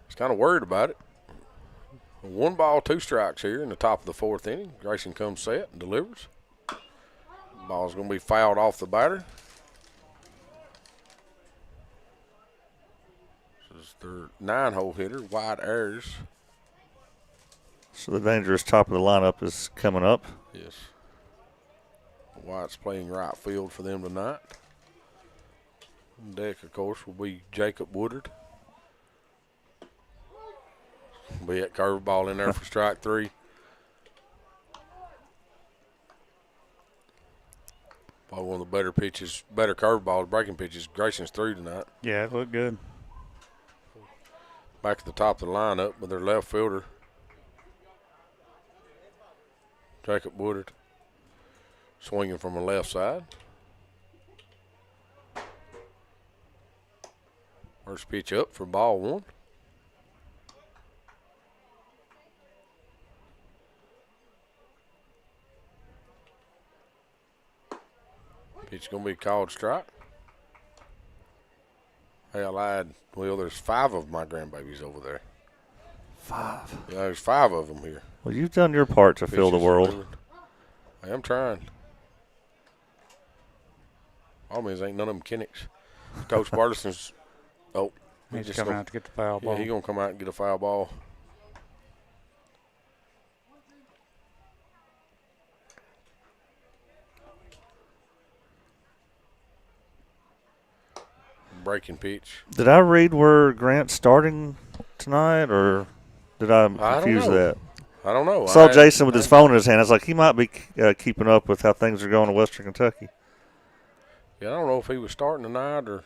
He's kind of worried about it. 1 ball, 2 strikes here in the top of the 4th inning. Grayson comes set and delivers. Ball's going to be fouled off the batter. This is their 9-hole hitter, Wyatt Ayers. So the dangerous top of the lineup is coming up. Yes. Wyatt's playing right field for them tonight. Deck, of course, will be Jacob Woodard. Be that curveball in there for strike 3. Probably one of the better pitches, better curveballs, breaking pitches Grayson's threw tonight. Yeah, it looked good. Back at the top of the lineup with their left fielder, Jacob Woodard swinging from the left side. First pitch up for ball one. Pitch going to be called strike. Hey, I lied. Well, there's 5 of my grandbabies over there. 5? Yeah, there's 5 of them here. Well, you've done your part to fill the world. Moving. I am trying. All means ain't none of them Kennicks. Coach Bartison's. Oh, he's coming out to get the foul ball. Yeah, he's going to come out and get a foul ball. Breaking pitch. Did I read where Grant's starting tonight, or did I confuse that? I don't know. I saw Jason with his phone in his hand. I was like, he might be keeping up with how things are going in Western Kentucky. Yeah, I don't know if he was starting tonight or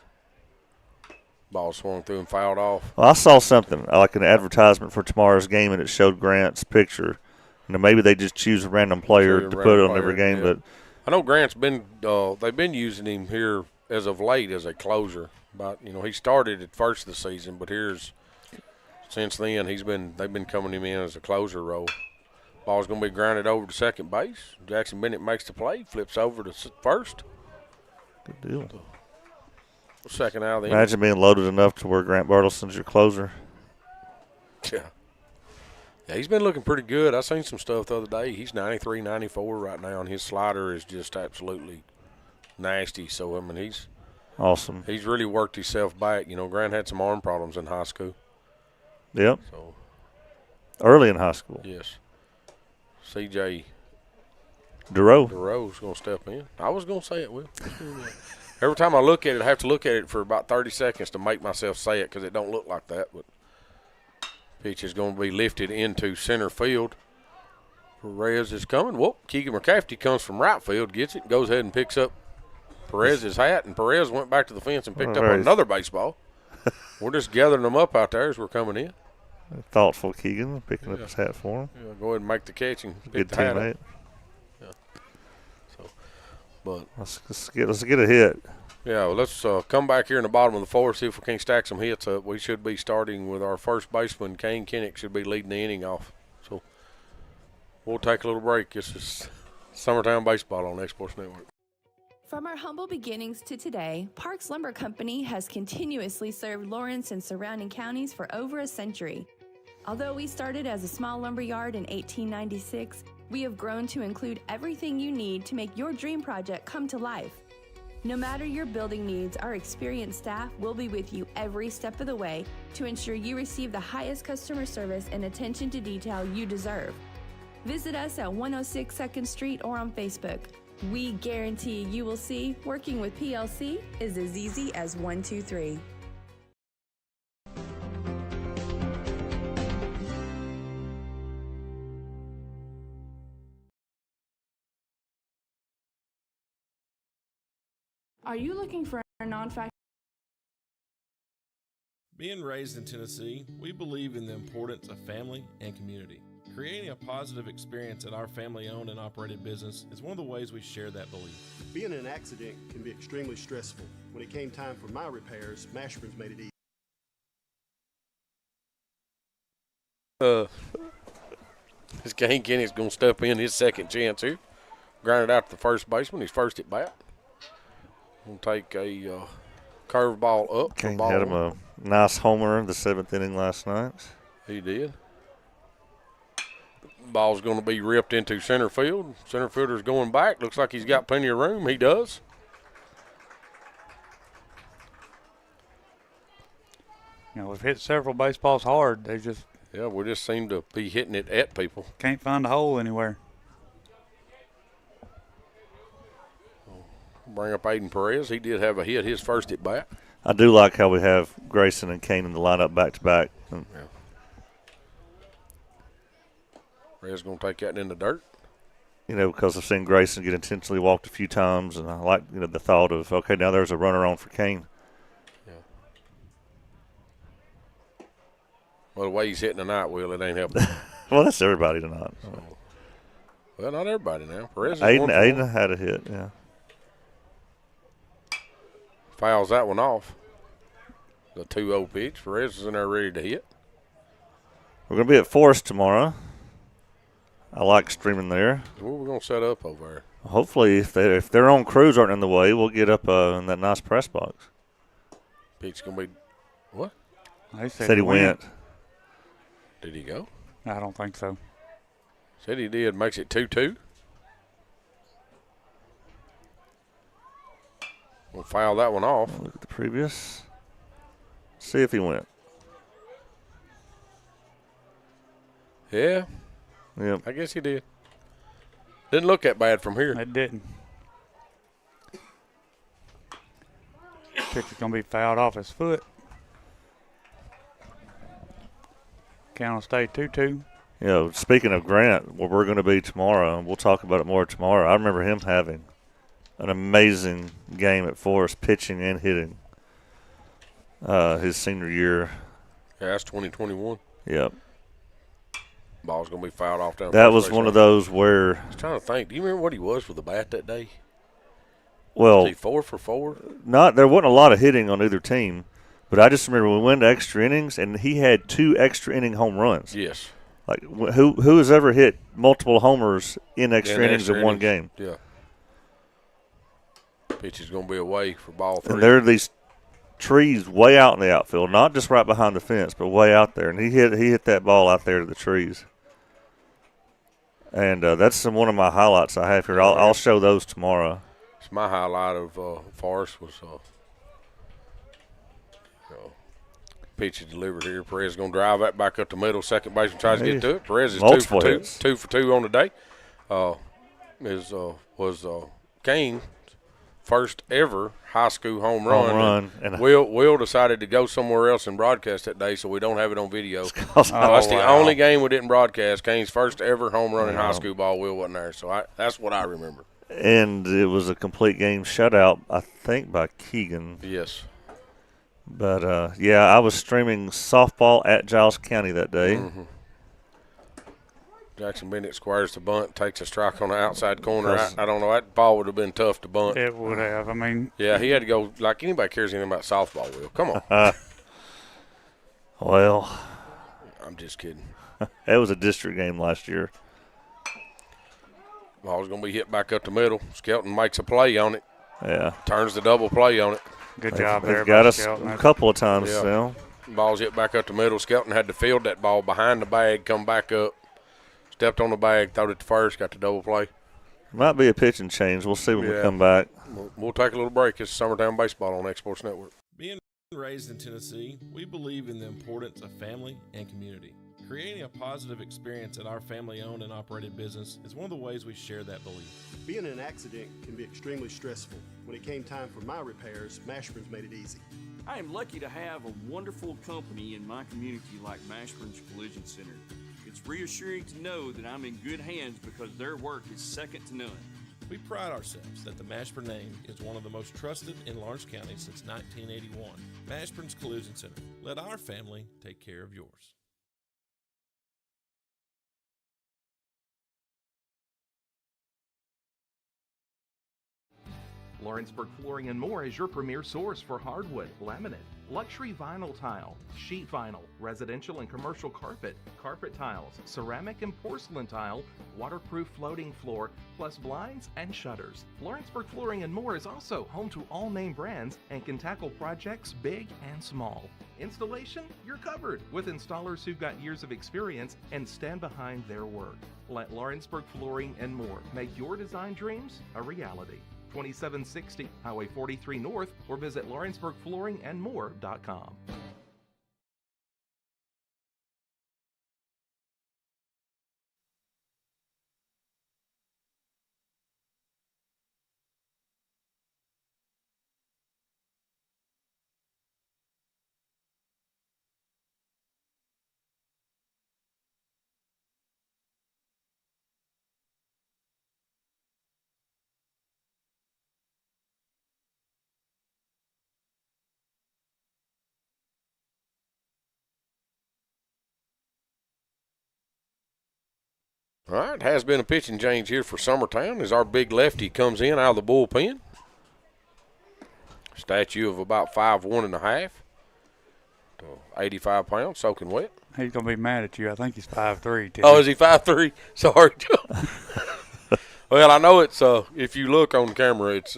ball swung through and fouled off. Well, I saw something like an advertisement for tomorrow's game, and it showed Grant's picture. You know, maybe they just choose a random player to put on every game, but I know Grant's been. They've been using him here as of late as a closer. But he started at first of the season, but since then they've been coming him in as a closer role. Ball's going to be grounded over to second base. Jackson Bennett makes the play, flips over to first. Good deal. Second out of the inning. Imagine being loaded enough to where Grant Bartleson's your closer. Yeah, he's been looking pretty good. I seen some stuff the other day. He's 93, 94 right now, and his slider is just absolutely nasty. So, I mean, he's awesome. He's really worked himself back. Grant had some arm problems in high school. Yep. So early in high school. Yes. C.J. DeRoe's going to step in. I was going to say it, Will. Every time I look at it, I have to look at it for about 30 seconds to make myself say it because it don't look like that. But pitch is going to be lifted into center field. Perez is coming. Whoop. Keegan McCafferty comes from right field, gets it, goes ahead and picks up Perez's hat, and Perez went back to the fence and picked up another baseball. We're just gathering them up out there as we're coming in. Thoughtful Keegan, picking up his hat for him. Yeah, go ahead and make the catch and pick good the hat teammate. up. Yeah. So, but let's get a hit. Yeah, well, let's come back here in the bottom of the 4th, see if we can stack some hits up. We should be starting with our first baseman, Kane Kennick, should be leading the inning off. So we'll take a little break. This is Summertown Baseball on X-Sports Network. From our humble beginnings to today, Parks Lumber Company has continuously served Lawrence and surrounding counties for over a century. Although we started as a small lumber yard in 1896, we have grown to include everything you need to make your dream project come to life. No matter your building needs, our experienced staff will be with you every step of the way to ensure you receive the highest customer service and attention to detail you deserve. Visit us at 106 2nd Street or on Facebook. We guarantee you will see working with PLC is as easy as 1, 2, 3. Are you looking for a non-factor? Being raised in Tennessee, we believe in the importance of family and community. Creating a positive experience at our family-owned and operated business is one of the ways we share that belief. Being in an accident can be extremely stressful. When it came time for my repairs, Mashburn's made it easy. This Kane Kenny's going to step in his second chance here. Grounded out to the first baseman. He's first at bat. We'll take a curveball up. Kane had him a nice homer in the 7th inning last night. He did. Ball's going to be ripped into center field. Center fielder's going back. Looks like he's got plenty of room. He does. We've hit several baseballs hard. They just we just seem to be hitting it at people. Can't find a hole anywhere. Bring up Aiden Perez. He did have a hit his first at bat. I do like how we have Grayson and Kane in the lineup back to back. Yeah. Perez going to take that in the dirt. Because I've seen Grayson get intentionally walked a few times, and I like the thought of, okay, now there's a runner on for Kane. Yeah. Well, the way he's hitting tonight, Will, it ain't helping. Well, that's everybody tonight. So, Well, not everybody now. Perez is 1 for 1. Aiden had a hit, yeah. Fouls that one off. The 2-0 pitch. Perez is in there ready to hit. We're going to be at Forest tomorrow. I like streaming there. What are we going to set up over there? Hopefully, if their own crews aren't in the way, we'll get up in that nice press box. Pitch going to be what? They said he went. Did he go? I don't think so. Said he did. Makes it 2-2. We'll foul that one off. Look at the previous. See if he went. Yeah. Yep. I guess he did. Didn't look that bad from here. It didn't. Pitch is going to be fouled off his foot. Count will stay 2-2. You know, speaking of Grant, where we're going to be tomorrow, and we'll talk about it more tomorrow, I remember him having an amazing game at Forest, pitching and hitting his senior year. Yeah, that's 2021. Yep. Ball's going to be fouled off down. That was one of those where – I was trying to think. Do you remember what he was with the bat that day? Well, was he 4 for 4? There wasn't a lot of hitting on either team, but I just remember we went to extra innings, and he had 2 extra inning home runs. Yes. Like, who has ever hit multiple homers in extra innings in one game? Yeah. Pitch is going to be away for ball 3. And there are these trees way out in the outfield, not just right behind the fence, but way out there. And he hit that ball out there to the trees. And that's one of my highlights I have here. I'll show those tomorrow. It's my highlight of Forest was pitch is delivered here. Perez is going to drive that back up the middle. Second baseman tries to get to it. Perez is 2 for 2. 2 for 2 on the day. Was Kane's first ever high school home run. And Will decided to go somewhere else and broadcast that day, so we don't have it on video. That's the only game we didn't broadcast. Kane's first ever home run in high school ball. Will wasn't there, so that's what I remember. And it was a complete game shutout, I think, by Keegan. Yes. But, I was streaming softball at Giles County that day. Mm-hmm. Jackson Bennett squares the bunt, takes a strike on the outside corner. I don't know. That ball would have been tough to bunt. It would have. I mean. Yeah, he had to go like anybody cares anything about softball, Will. Come on. Well. I'm just kidding. It was a district game last year. Ball's going to be hit back up the middle. Skelton makes a play on it. Yeah. Turns the double play on it. Good job there. They've got us a couple of times now. Ball's hit back up the middle. Skelton had to field that ball behind the bag, come back up, stepped on the bag, threw it to first, got the double play. Might be a pitching change. We'll see when we come back. We'll take a little break. It's Summertown Baseball on Exports Network. Being raised in Tennessee, we believe in the importance of family and community. Creating a positive experience at our family-owned and operated business is one of the ways we share that belief. Being in an accident can be extremely stressful. When it came time for my repairs, Mashburn's made it easy. I am lucky to have a wonderful company in my community like Mashburn's Collision Center. It's reassuring to know that I'm in good hands because their work is second to none. We pride ourselves that the Mashburn name is one of the most trusted in Lawrence County since 1981. Mashburn's Collision Center. Let our family take care of yours. Lawrenceburg Flooring and More is your premier source for hardwood, laminate, luxury vinyl tile, sheet vinyl, residential and commercial carpet, carpet tiles, ceramic and porcelain tile, waterproof floating floor, plus blinds and shutters. Lawrenceburg Flooring and More is also home to all name brands and can tackle projects big and small. Installation, you're covered with installers who've got years of experience and stand behind their work. Let Lawrenceburg Flooring and More make your design dreams a reality. 2760 Highway 43 North, or visit LawrenceburgFlooringandMore.com. All right, has been a pitching change here for Summertown as our big lefty comes in out of the bullpen. Statue of about 5'1.5" to 85 pounds, soaking wet. He's going to be mad at you. I think he's 5'3". Oh, is he 5'3"? Sorry, Joe. Well, I know it's if you look on camera, it's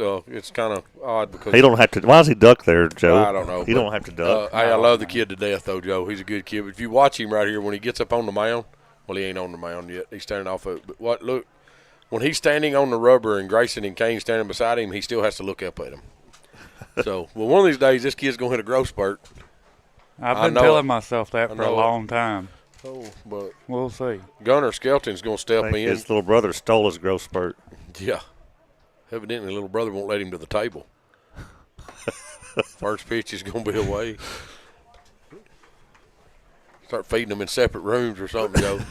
kind of odd because he don't have to. Why does he duck there, Joe? I don't know. He don't have to duck. I love the kid to death, though, Joe. He's a good kid. But if you watch him right here, when he gets up on the mound, well, he ain't on the mound yet. He's standing off of it. But look, when he's standing on the rubber and Grayson and Kane standing beside him, he still has to look up at him. So, well, one of these days, this kid's going to hit a growth spurt. I've been telling myself that for a long time. Oh, but we'll see. Gunnar Skelton's going to step in. His little brother stole his growth spurt. Yeah. Evidently, little brother won't let him to the table. First pitch is going to be away. Start feeding them in separate rooms or something, Joe.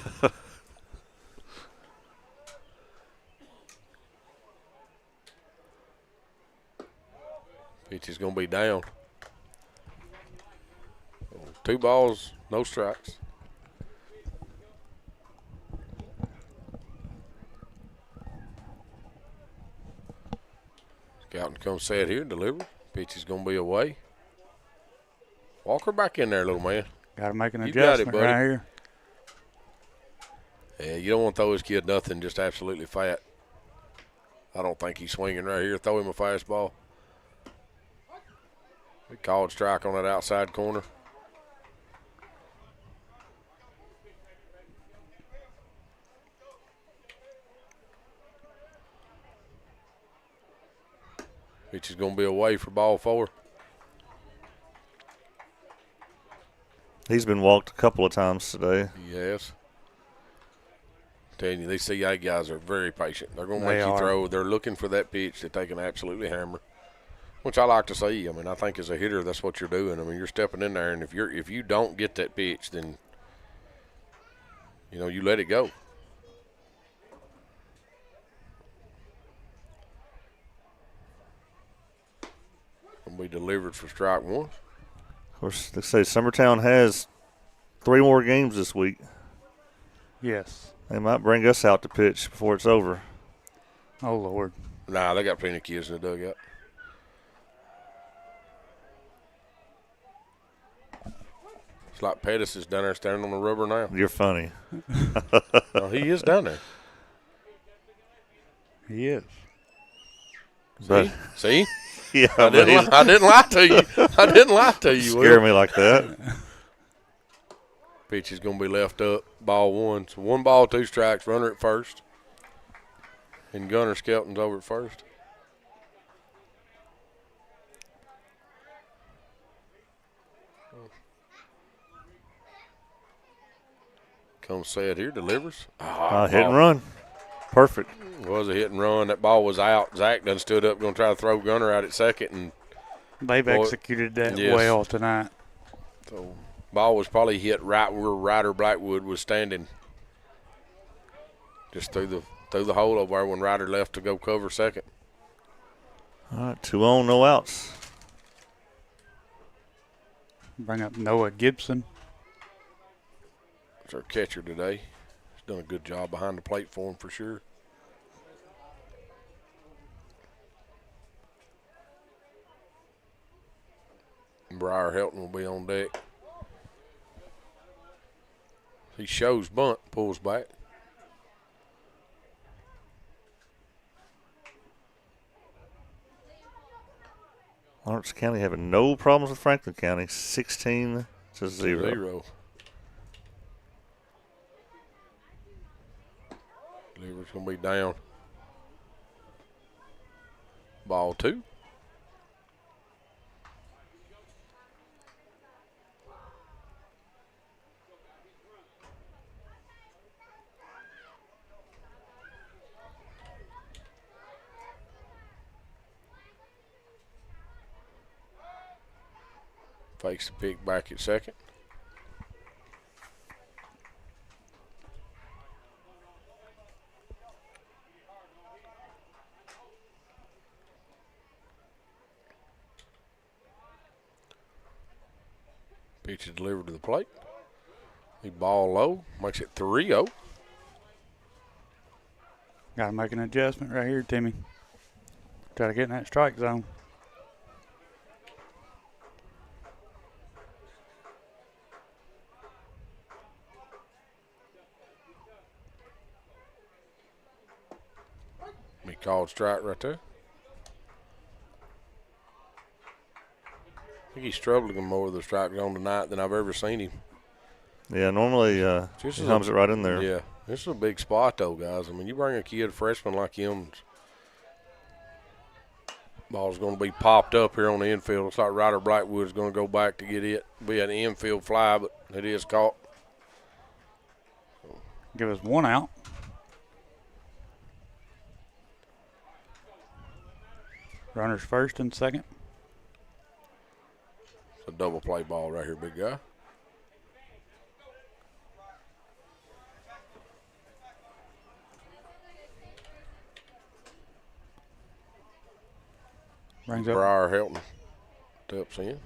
Pitch is going to be down. 2 balls, no strikes. Skelton comes set here, delivered. Pitch is going to be away. Walker back in there, little man. Got to make an You got it, adjustment buddy. right here. Yeah, you don't want to throw this kid nothing just absolutely fat. I don't think he's swinging right here. Throw him a fastball. We called strike on that outside corner. Pitch is going to be away for ball 4. He's been walked a couple of times today. Yes. Telling you, these CA guys are very patient. They're going to make They you are. throw. They're looking for that pitch that they can absolutely hammer, which I like to see. I mean, I think as a hitter, that's what you're doing. I mean, you're stepping in there, and if you don't get that pitch, then you let it go. Going to be delivered for strike 1. Of course, they say Summertown has 3 more games this week. Yes. They might bring us out to pitch before it's over. Oh, Lord. Nah, they got plenty of kids in the dugout. It's like Pettis is down there standing on the rubber now. You're funny. No, he is down there. He is. See? Yeah, I didn't lie to you. I didn't lie to you. Scare me like that. Pitch is going to be left up. Ball 1. So 1 ball, 2 strikes. Runner at first. And Gunnar Skelton's over at first. Comes set here, delivers. Hit and run. Perfect. It was a hit and run. That ball was out. Zach done stood up, going to try to throw Gunnar out at second. And they've executed that well tonight. So ball was probably hit right where Ryder Blackwood was standing. Just through the hole over there when Ryder left to go cover second. All right, 2 on, no outs. Bring up Noah Gibson. That's our catcher today. He's done a good job behind the plate for him for sure. Briar Helton will be on deck. He shows bunt, pulls back. Lawrence County having no problems with Franklin County, 16-0. Deliver's going to be down. Ball 2. Fakes the pick back at second. Pitch is delivered to the plate. He ball low, makes it 3-0. Got to make an adjustment right here, Timmy. Try to get in that strike zone. He called strike right there. I think he's struggling more with the strike zone tonight than I've ever seen him. Yeah, normally he comes it right in there. Yeah, this is a big spot, though, guys. I mean, you bring a kid, a freshman like him, ball's going to be popped up here on the infield. Looks like Ryder Blackwood's going to go back to get it. Be an infield fly, but it is caught. Give us one out. Runners first and second. It's a double play ball right here, big guy. Brings up. Briar Helton steps in,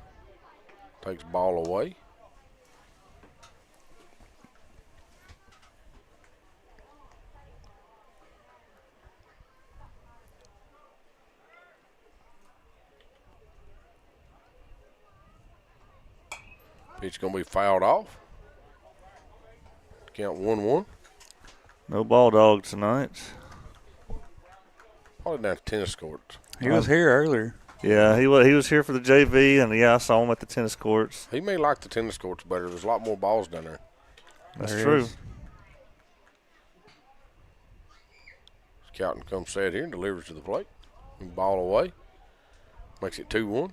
takes ball away. Pitch going to be fouled off. Count 1-1. No ball dog tonight. Probably down to tennis courts. He was here earlier. Yeah, he was here for the JV, and I saw him at the tennis courts. He may like the tennis courts better. There's a lot more balls down there. That's true. Calton comes set here and delivers to the plate. Ball away. Makes it 2-1.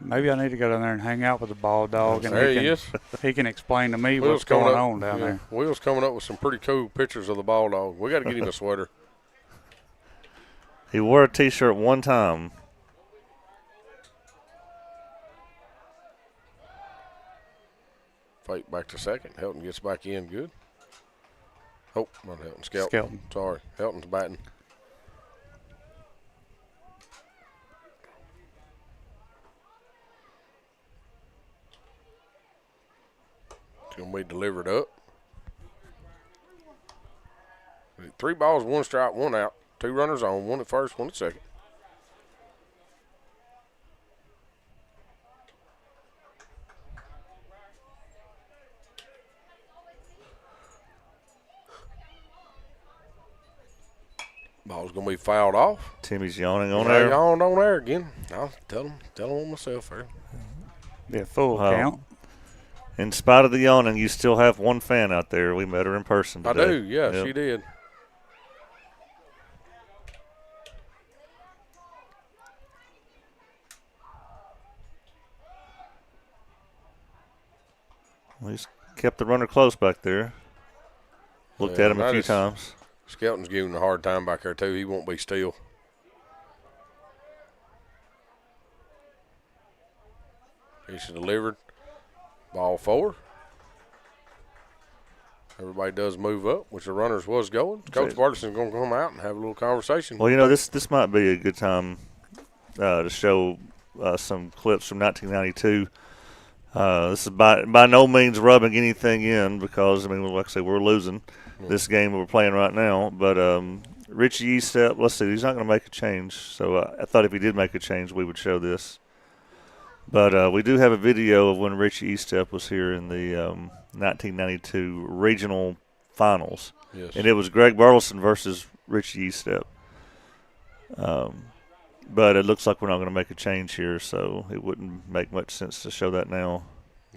Maybe I need to go down there and hang out with the ball dog, and there he is. He can explain to me what's going on down there. Will's coming up with some pretty cool pictures of the ball dog. We got to get him a sweater. He wore a T-shirt one time. Fake back to second. Helton gets back in good. Oh, not Helton. Skelton. Sorry. Helton's batting. It's going to be delivered up. 3 balls, 1 strike, 1 out. 2 runners on, 1 at first, 1 at second. Ball's going to be fouled off. Timmy's yawning on there. Yawned on there again. I'll tell him myself there. Yeah, full count. In spite of the yawning, you still have one fan out there. We met her in person today. I do, yeah, yep. She did. Well, he's kept the runner close back there. Looked at him a few times. Skelton's giving him a hard time back there, too. He won't be still. He's delivered. Ball 4. Everybody does move up, which the runners was going. Coach Bartison's going to come out and have a little conversation. Well, you know, this might be a good time to show some clips from 1992. This is by no means rubbing anything in because, I mean, like I say, we're losing this game we're playing right now. But Richie Estep, let's see, he's not going to make a change. So I thought if he did make a change, we would show this. But we do have a video of when Richie Estep was here in the 1992 regional finals. Yes. And it was Greg Burleson versus Richie Estep. But it looks like we're not going to make a change here, so it wouldn't make much sense to show that now.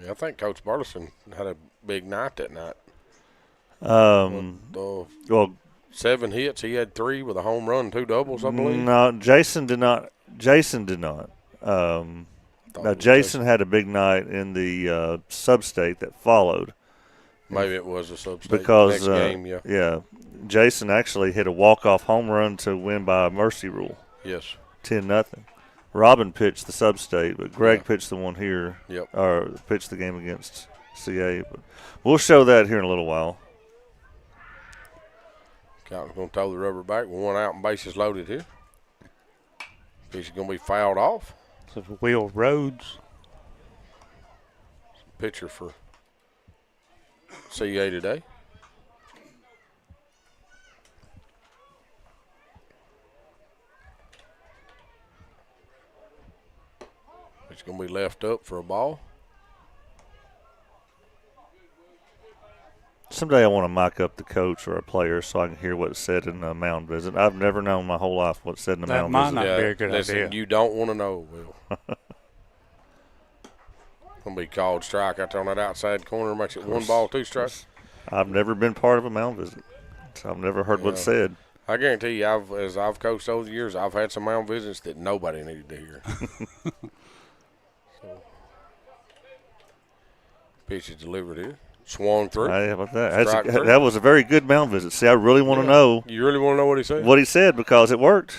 Yeah, I think Coach Burleson had a big night that night. Well, 7 hits. He had 3 with a home run and 2 doubles, I believe. No, Jason did not. Now, Jason had a big night in the sub-state that followed. Maybe it was a sub-state because, next game, yeah. Yeah, Jason actually hit a walk-off home run to win by a mercy rule. Yes. 10-0. Robin pitched the sub-state, but Greg pitched the one here. Yep. Or pitched the game against CA. But we'll show that here in a little while. Calton's going to throw the rubber back with 1 out and bases loaded here. Pitch is going to be fouled off. So for Will Rhodes. Pitcher for CA today. going to be left up for a ball. Someday I want to mic up the coach or a player so I can hear what's said in the mound visit. I've never known my whole life what's said in the mound visit. That might not be a good listen, idea. You don't want to know, Will. Going to be called strike out there on that outside corner. Makes it 1 ball, 2 strikes. I've never been part of a mound visit, so I've never heard what's said. I guarantee you, as I've coached those years, I've had some mound visits that nobody needed to hear. So, pitch is delivered here. Swung through. Hey, how about that? That was a very good mound visit. See, I really want to know. You really want to know what he said? What he said, because it worked.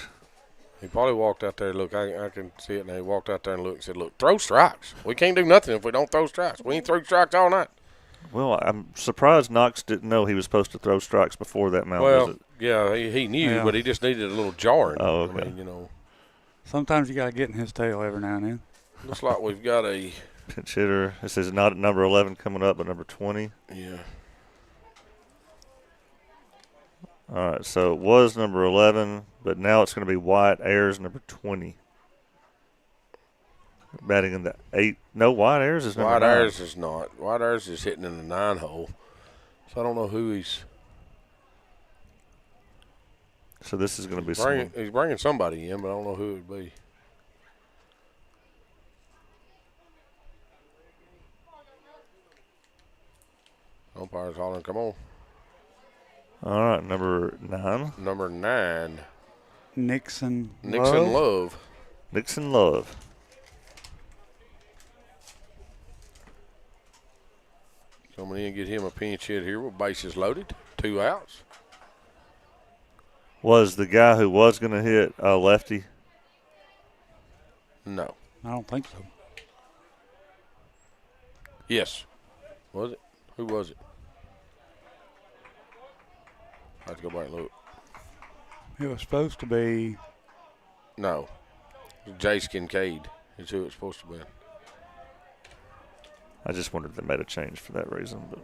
He probably walked out there. Look, I can see it now. He walked out there and looked and said, look, throw strikes. We can't do nothing if we don't throw strikes. We ain't throw strikes all night. Well, I'm surprised Knox didn't know he was supposed to throw strikes before that mound visit. Yeah, he knew, but he just needed a little jarring. Oh, okay. I mean, Sometimes you got to get in his tail every now and then. Looks like we've got a pinch hitter. This is not at number 11 coming up, but number 20. Yeah. All right, so it was number 11, but now it's going to be Wyatt Ayers, number 20. Batting in the 8. No, Wyatt Ayers is number 9. Wyatt Ayers is not. Wyatt Ayers is hitting in the 9 hole. So I don't know who he's. So this is going to be he's bringing somebody in, but I don't know who it would be. Umpire's hollering, come on. All right, number 9. Number 9. Nixon Love. Nixon Love. Coming in and get him a pinch hit here with bases loaded. 2 outs. Was the guy who was going to hit a lefty? No. I don't think so. Yes. Was it? Who was it? I have to go back and look. It was supposed to be. No. Jace Kincaid is who it's supposed to be. I just wondered if they made a change for that reason. But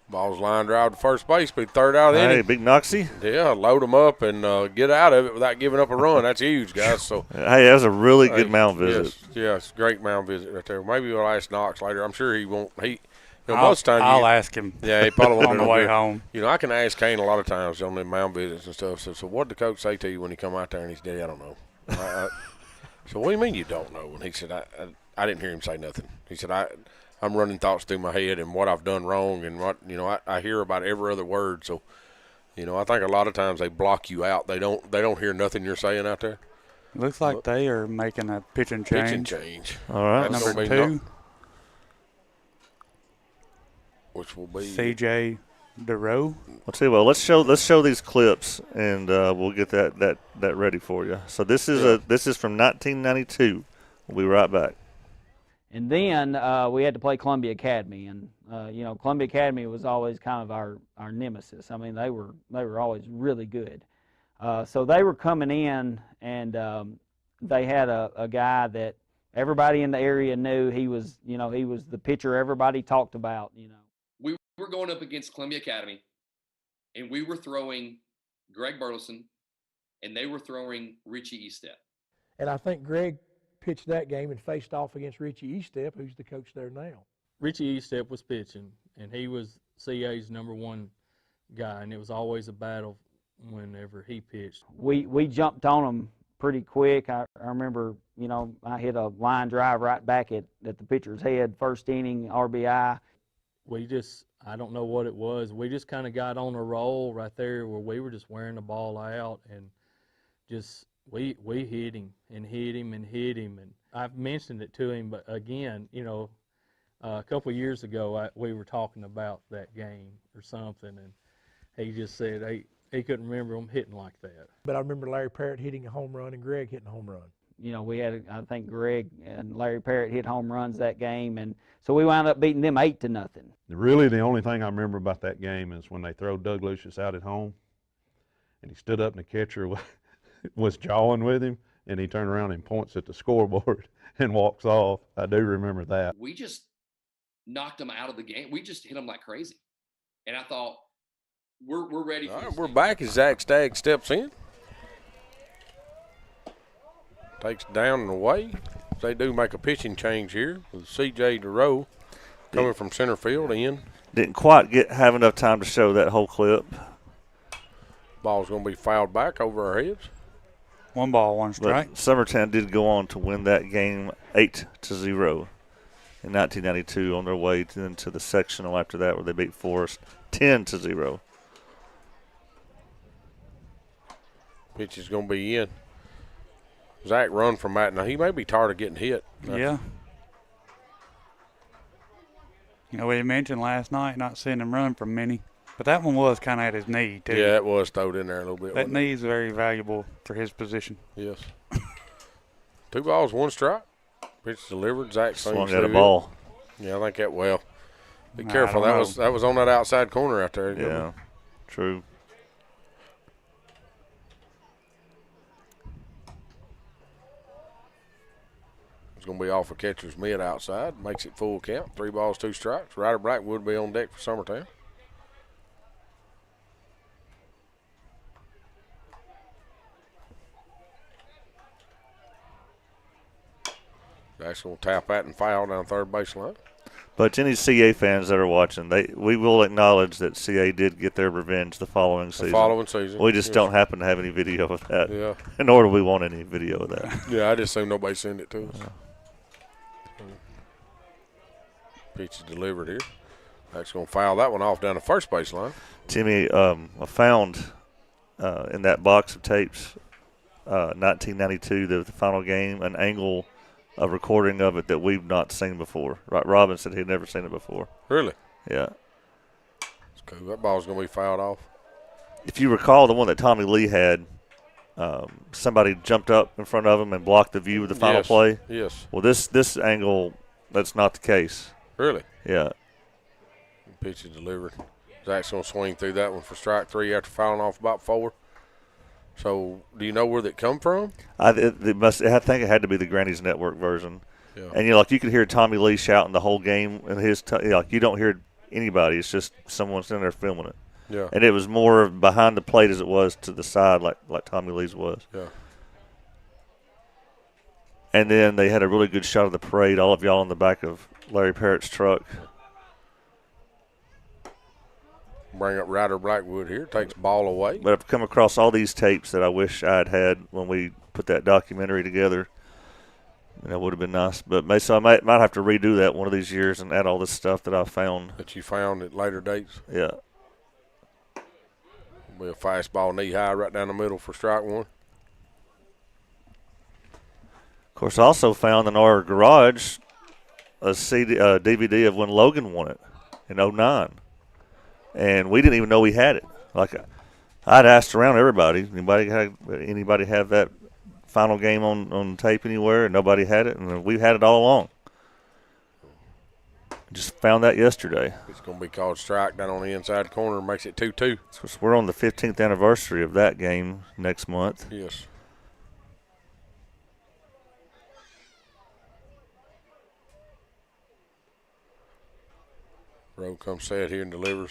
ball's line drive to first base, be 3rd out of the hey, inning. big Noxie. Yeah, load them up and get out of it without giving up a run. That's huge, guys. So hey, that was a really good mound visit. Yes, great mound visit right there. Maybe we'll ask Knox later. I'm sure he won't. Most of the time I'll ask him. Yeah, he probably won't on the way home. I can ask Kane a lot of times on the mound visits and stuff. So what did the coach say to you when he come out there and he's dead? I don't know. So what do you mean you don't know? And he said, I didn't hear him say nothing. He said, I'm running thoughts through my head and what I've done wrong and what, I hear about every other word. So, I think a lot of times they block you out. They don't hear nothing you're saying out there. Looks like they are making a pitching change. Pitching change. All right. That's Number 2. Which will be C.J. DeRoe. Let's see. Well, let's show these clips, and we'll get that ready for you. So this is this is from 1992. We'll be right back. And then we had to play Columbia Academy, and Columbia Academy was always kind of our nemesis. I mean, they were always really good. So they were coming in, and they had a guy that everybody in the area knew. He was the pitcher everybody talked about. We were going up against Columbia Academy, and we were throwing Greg Burleson, and they were throwing Richie Estep. And I think Greg pitched that game and faced off against Richie Estep, who's the coach there now. Richie Estep was pitching, and he was CA's number 1 guy, and it was always a battle whenever he pitched. We jumped on him pretty quick. I remember, I hit a line drive right back at the pitcher's head, first inning, RBI. I don't know what it was. We just kind of got on a roll right there where we were just wearing the ball out and just we hit him and hit him and hit him. And I've mentioned it to him, but again, a couple of years ago we were talking about that game or something, and he just said he couldn't remember him hitting like that. But I remember Larry Parrott hitting a home run and Greg hitting a home run. We had, I think Greg and Larry Parrott hit home runs that game, and so we wound up beating them 8-0. Really, the only thing I remember about that game is when they throw Doug Lucius out at home, and he stood up and the catcher was jawing with him, and he turned around and points at the scoreboard and walks off. I do remember that. We just knocked them out of the game. We just hit them like crazy, and I thought we're ready. All right, we're back as Zach Stagg steps in. takes down and away. They do make a pitching change here with C.J. DeRoe coming from center field in. Didn't quite have enough time to show that whole clip. Ball's going to be fouled back over our heads. 1 ball, 1 strike. But Summertown did go on to win that game 8-0 in 1992 on their way into the sectional after that, where they beat Forest 10-0. Pitch is going to be in. Zach run from that. Now, he may be tired of getting hit. Yeah. You know, we mentioned last night not seeing him run from many. But that one was kind of at his knee, too. Yeah, it was throwed in there a little bit. That knee is very valuable for his position. Yes. 2 balls, 1 strike. Pitch delivered. Zach swung at a ball. Yeah, I think that well. Be careful. That was on that outside corner out there. Yeah, true. It's going to be off a catcher's mid outside. Makes it full count. 3 balls, 2 strikes. Ryder Blackwood be on deck for Summertown. Zach's going to tap that and foul down third baseline. But to any CA fans that are watching, we will acknowledge that CA did get their revenge the following season. We just don't happen to have any video of that. Yeah. Nor do we want any video of that. Yeah, I just assume nobody sent it to us. Pitch is delivered here. That's going to foul that one off down the first baseline. Timmy, I found in that box of tapes, 1992, the final game, an angle, a recording of it that we've not seen before. Right? Robin said he'd never seen it before. Really? Yeah. That's cool. That ball's going to be fouled off. If you recall the one that Tommy Lee had, somebody jumped up in front of him and blocked the view of the final play. Yes. Well, this angle, that's not the case. Really? Yeah. Pitch is delivered. Zach's going to swing through that one for strike 3 after fouling off about 4. So, do you know where that come from? I think it had to be the Granny's Network version. Yeah. And you could hear Tommy Lee shouting the whole game, and you don't hear anybody. It's just someone sitting there filming it. Yeah. And it was more behind the plate as it was to the side, like Tommy Lee's was. Yeah. And then they had a really good shot of the parade. All of y'all in the back of Larry Parrott's truck. Bring up Ryder Blackwood here. Takes ball away. But I've come across all these tapes that I wish I had when we put that documentary together. And that would have been nice. But so I might have to redo that one of these years and add all this stuff that I found. That you found at later dates? Yeah. Be a fastball knee high right down the middle for strike 1. Of course, I also found in our garage a DVD of when Logan won it in 2009. And we didn't even know we had it. I'd asked around everybody, anybody have that final game on tape anywhere? And nobody had it, and we've had it all along. Just found that yesterday. It's going to be called strike down on the inside corner. Makes it 2-2. So we're on the 15th anniversary of that game next month. Yes. Rowe comes set here and delivers.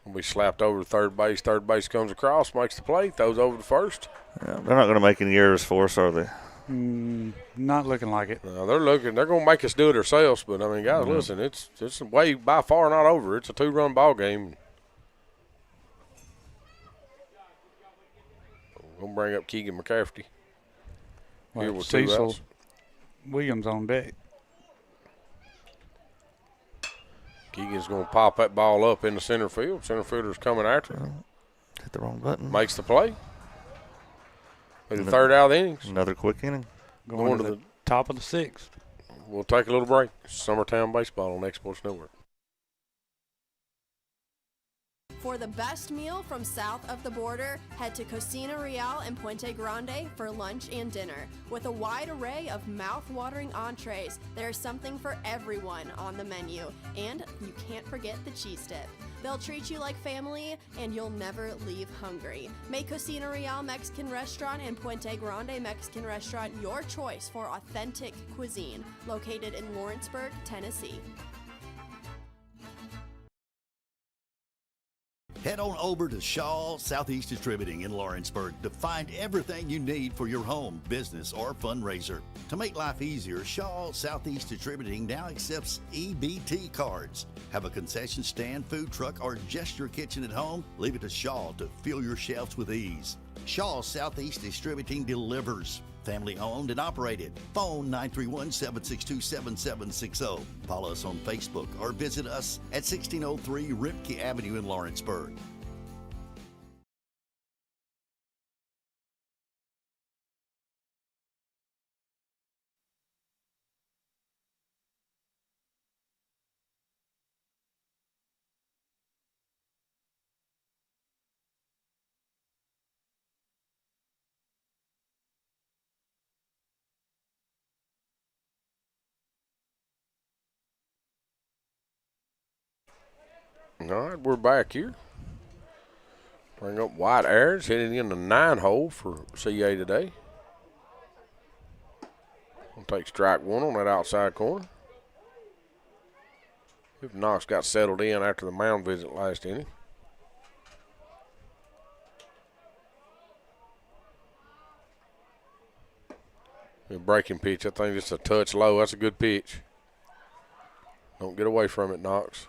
Will be slapped over to third base. Third base comes across, makes the play, throws over to first. Yeah, they're not going to make any errors for us, are they? Not looking like it. No, they're going to make us do it ourselves. But, I mean, guys, listen, it's way by far not over. It's a 2-run ball game. We'll bring up Keegan McCafferty. Here with Cecil Williams on deck. Keegan's going to pop that ball up in the center field. Center fielder's coming after him. Hit the wrong button. Makes the play. The third out of the innings. Another quick inning. Going to the top of the 6th. We'll take a little break. Summertown Baseball on X Sports Network. For the best meal from south of the border, head to Cocina Real and Puente Grande for lunch and dinner. With a wide array of mouth-watering entrees, there's something for everyone on the menu. And you can't forget the cheese dip. They'll treat you like family, and you'll never leave hungry. Make Cocina Real Mexican Restaurant and Puente Grande Mexican Restaurant your choice for authentic cuisine, located in Lawrenceburg, Tennessee. Head on over to Shaw Southeast Distributing in Lawrenceburg to find everything you need for your home, business, or fundraiser. To make life easier, Shaw Southeast Distributing now accepts EBT cards. Have a concession stand, food truck, or just your kitchen at home? Leave it to Shaw to fill your shelves with ease. Shaw Southeast Distributing delivers. Family owned and operated. Phone 931-762-7760. Follow us on Facebook or visit us at 1603 Ripke Avenue in Lawrenceburg. All right, we're back here. Bring up White Ayers, hitting in the 9-hole for CA today. We'll take strike one on that outside corner. If Knox got settled in after the mound visit last inning. A breaking pitch, I think it's a touch low. That's a good pitch. Don't get away from it, Knox.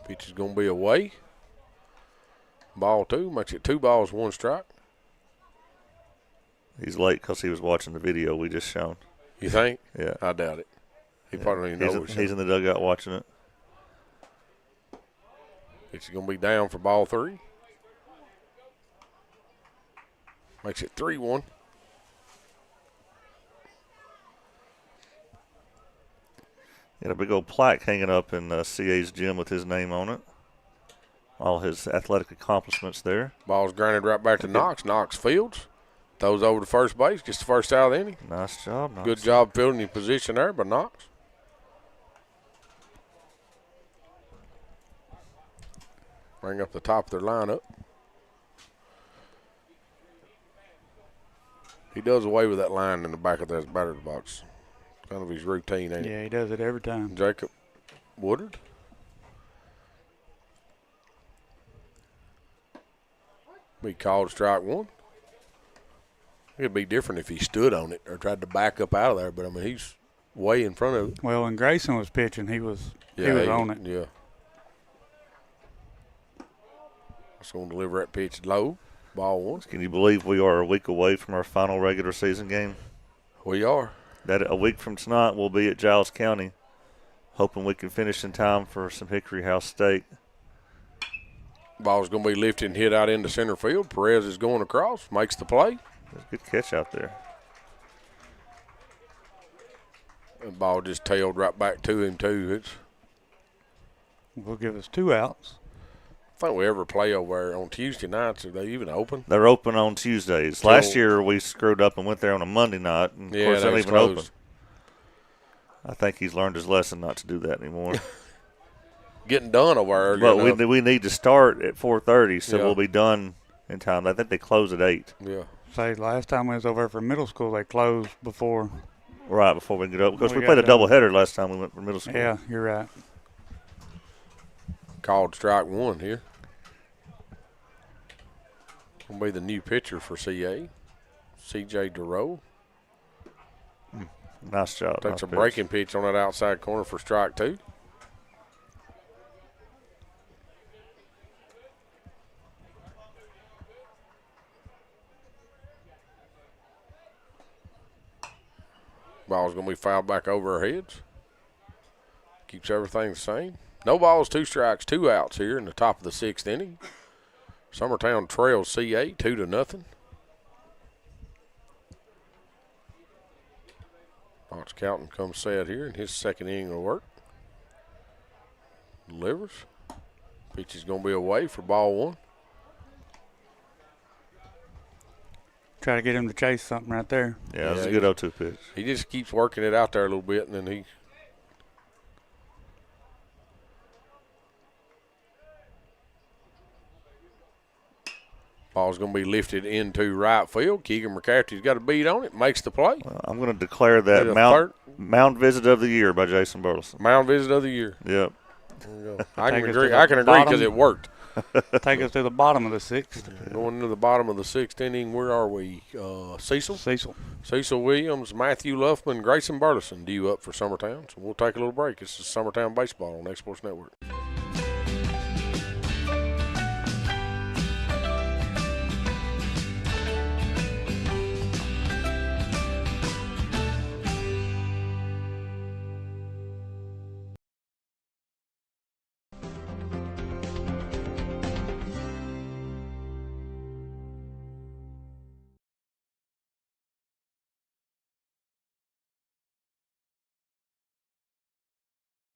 Pitch is going to be away. Ball two, makes it 2 balls, 1 strike. He's late because he was watching the video we just shown. You think? Yeah. I doubt it. He probably don't even know. He's in the dugout watching it. Pitch is going to be down for ball 3. Makes it 3-1. Got a big old plaque hanging up in CA's gym with his name on it. All his athletic accomplishments there. Ball's grounded right back to Knox. Knox fields. Throws over to first base. Gets the first out of the inning. Nice job, Knox. Good job fielding your position there by Knox. Bring up the top of their lineup. He does away with that line in the back of that batter's box. Kind of his routine, ain't it? Yeah, he does it every time. Jacob Woodard. Be called strike one. It'd be different if he stood on it or tried to back up out of there, but I mean he's way in front of it. Well, when Grayson was pitching, he was on it. Yeah. Just going to deliver that pitch low. Ball one. Can you believe we are a week away from our final regular season game? We are. That a week from tonight we'll be at Giles County, hoping we can finish in time for some Hickory House steak. Ball's going to be lifted and hit out into center field. Perez is going across, makes the play. Good catch out there. The ball just tailed right back to him, too. Will give us 2 outs. I think we ever play over there on Tuesday nights. Are they even open? They're open on Tuesdays. Last year we screwed up and went there on a Monday night. And of course, they're not even open. I think he's learned his lesson not to do that anymore. Getting done over there. But we need to start at 4:30, so we'll be done in time. I think they close at 8. Yeah. Say, last time we was over for middle school, they closed before. Right, before we get up. Because we played a doubleheader last time we went for middle school. Yeah, you're right. Called strike one here. Will be the new pitcher for CA, C.J. Durow. Nice job. Takes a breaking pitch on that outside corner for strike 2. Ball's going to be fouled back over our heads. Keeps everything the same. No balls, 2 strikes, 2 outs here in the top of the 6th inning. Summertown trails CA 2-0. Fox Calton comes set here in his 2nd inning of work. Delivers. Pitch is going to be away for ball 1. Try to get him to chase something right there. Yeah, that's a good 0-2 pitch. He just keeps working it out there a little bit, and then he Ball's going to be lifted into right field. Keegan McCafferty's got a beat on it, makes the play. I'm going to declare that mound visit of the year by Jason Burleson. Mound visit of the year. Yep. I can agree because it worked. Take us to the bottom of the sixth. Going into the bottom of the sixth inning, where are we? Cecil? Cecil Williams, Matthew Luffman, Grayson Burleson due up for Summertown. So we'll take a little break. This is Summertown Baseball on X Sports Network.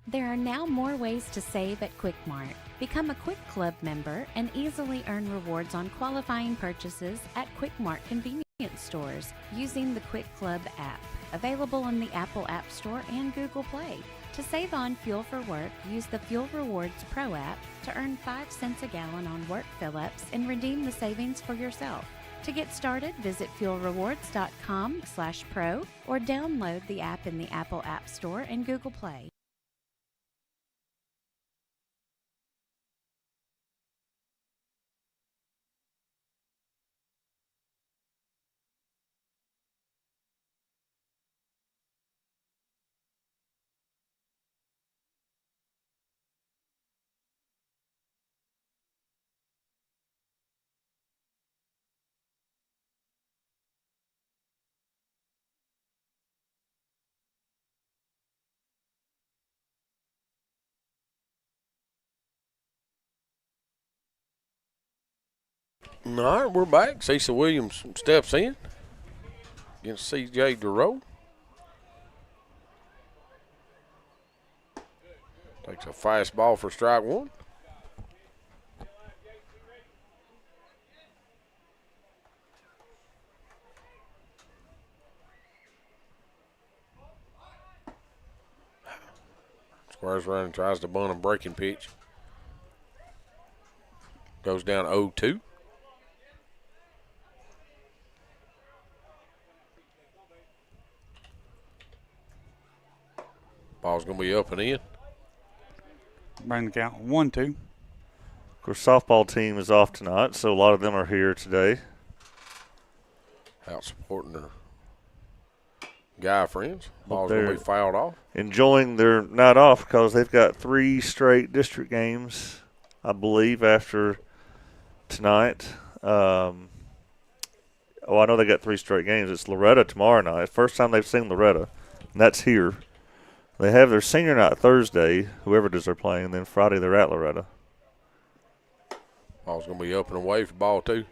There are now more ways to save at Quick Mart. Become a Quick Club member and easily earn rewards on qualifying purchases at Quick Mart convenience stores using the Quick Club app, available in the Apple App Store and Google Play. To save on fuel for work, use the Fuel Rewards Pro app to earn 5 cents a gallon on work fill-ups and redeem the savings for yourself. To get started, visit fuelrewards.com/pro or download the app in the Apple App Store and Google Play. All right, we're back. Cecil Williams steps in against C.J. DeRoe. Takes a fastball for strike one. Squares around and tries to bunt a breaking pitch. Goes down 0-2. Ball's going to be up and in. Bring the count 1-2. Of course, softball team is off tonight, so a lot of them are here today. Out supporting their guy friends. Ball's going to be fouled off. Enjoying their night off because they've got 3 straight district games, I believe, after tonight. I know they got 3 straight games. It's Loretta tomorrow night. First time they've seen Loretta, and that's here. They have their senior night Thursday, whoever it is they're playing, and then Friday they're at Loretta. Ball's going to be up and away for ball 2.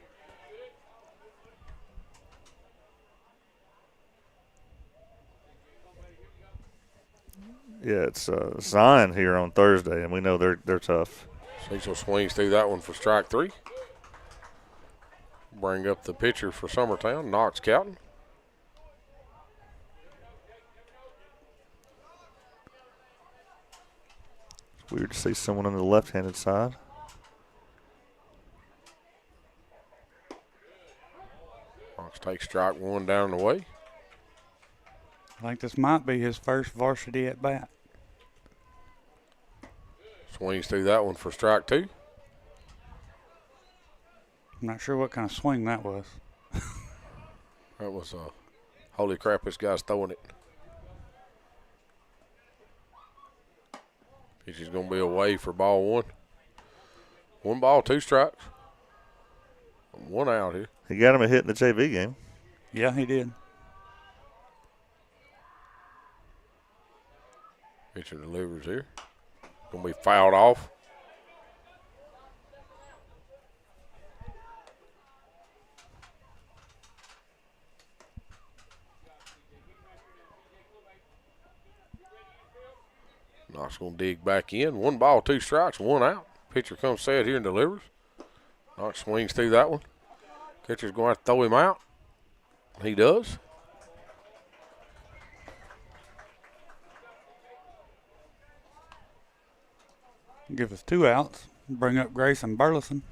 Yeah, it's Zion here on Thursday, and we know they're tough. Cecil swings through that one for strike 3. Bring up the pitcher for Summertown, Knox Cowton. It's weird to see someone on the left-handed side. Knox takes strike 1 down the way. I think this might be his first varsity at bat. Swings through that one for strike 2. I'm not sure what kind of swing that was. That was holy crap, this guy's throwing it. Pitch is going to be away for ball 1. 1 ball, 2 strikes. 1 out here. He got him a hit in the JV game. Yeah, he did. Pitcher delivers here. Going to be fouled off. Knox going to dig back in. 1 ball, 2 strikes, 1 out. Pitcher comes set here and delivers. Knox swings through that one. Catcher's going to have to throw him out. He does. Give us 2 outs. Bring up Grayson Burleson.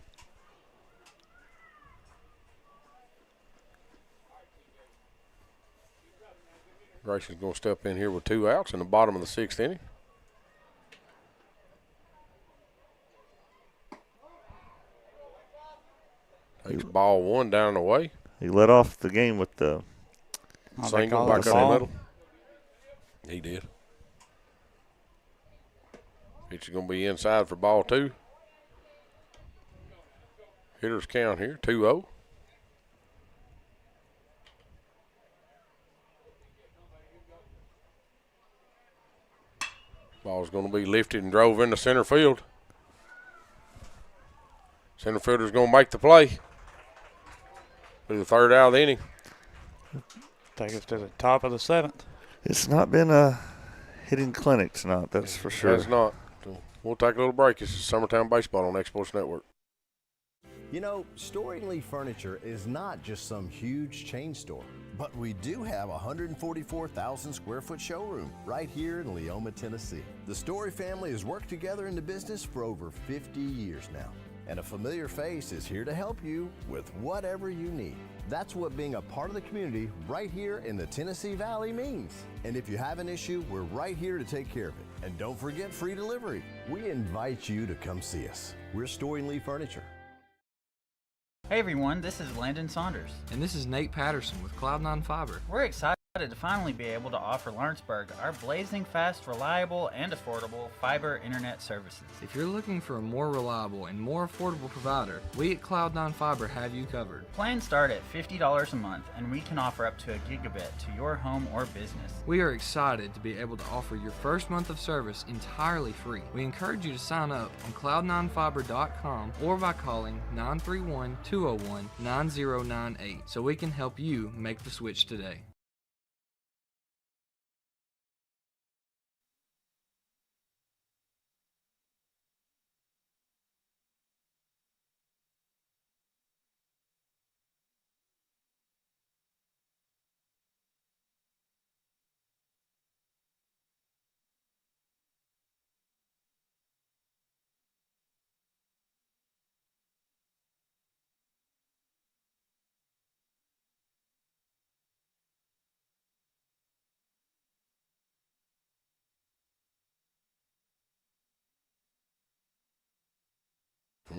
Grayson's going to step in here with 2 outs in the bottom of the 6th inning. Takes ball 1 down and away. He led off the game with the single back up the middle. He did. Pitch is going to be inside for ball 2. Hitters count here, 2-0. Ball's going to be lifted and drove into center field. Center fielder's going to make the play. Be the 3rd out of the inning. Take us to the top of the 7th. It's not been a hitting clinic tonight, that's for sure. It's not. So we'll take a little break. This is Summertown Baseball on X-Sports Network. You know, Storing Lee Furniture is not just some huge chain store, but we do have a 144,000 square foot showroom right here in Leoma, Tennessee. The Story family has worked together in the business for over 50 years now, and a familiar face is here to help you with whatever you need. That's what being a part of the community right here in the Tennessee Valley means. And if you have an issue, we're right here to take care of it. And don't forget free delivery. We invite you to come see us. We're Storing Lee Furniture. Hey everyone, this is Landon Saunders. And this is Nate Patterson with Cloud9 Fiber. We're excited to finally be able to offer Lawrenceburg our blazing fast, reliable, and affordable fiber internet services. If you're looking for a more reliable and more affordable provider, we at Cloud9 Fiber have you covered. Plans start at $50 a month, and we can offer up to a gigabit to your home or business. We are excited to be able to offer your first month of service entirely free. We encourage you to sign up on cloud9fiber.com or by calling 931-201-9098 so we can help you make the switch today.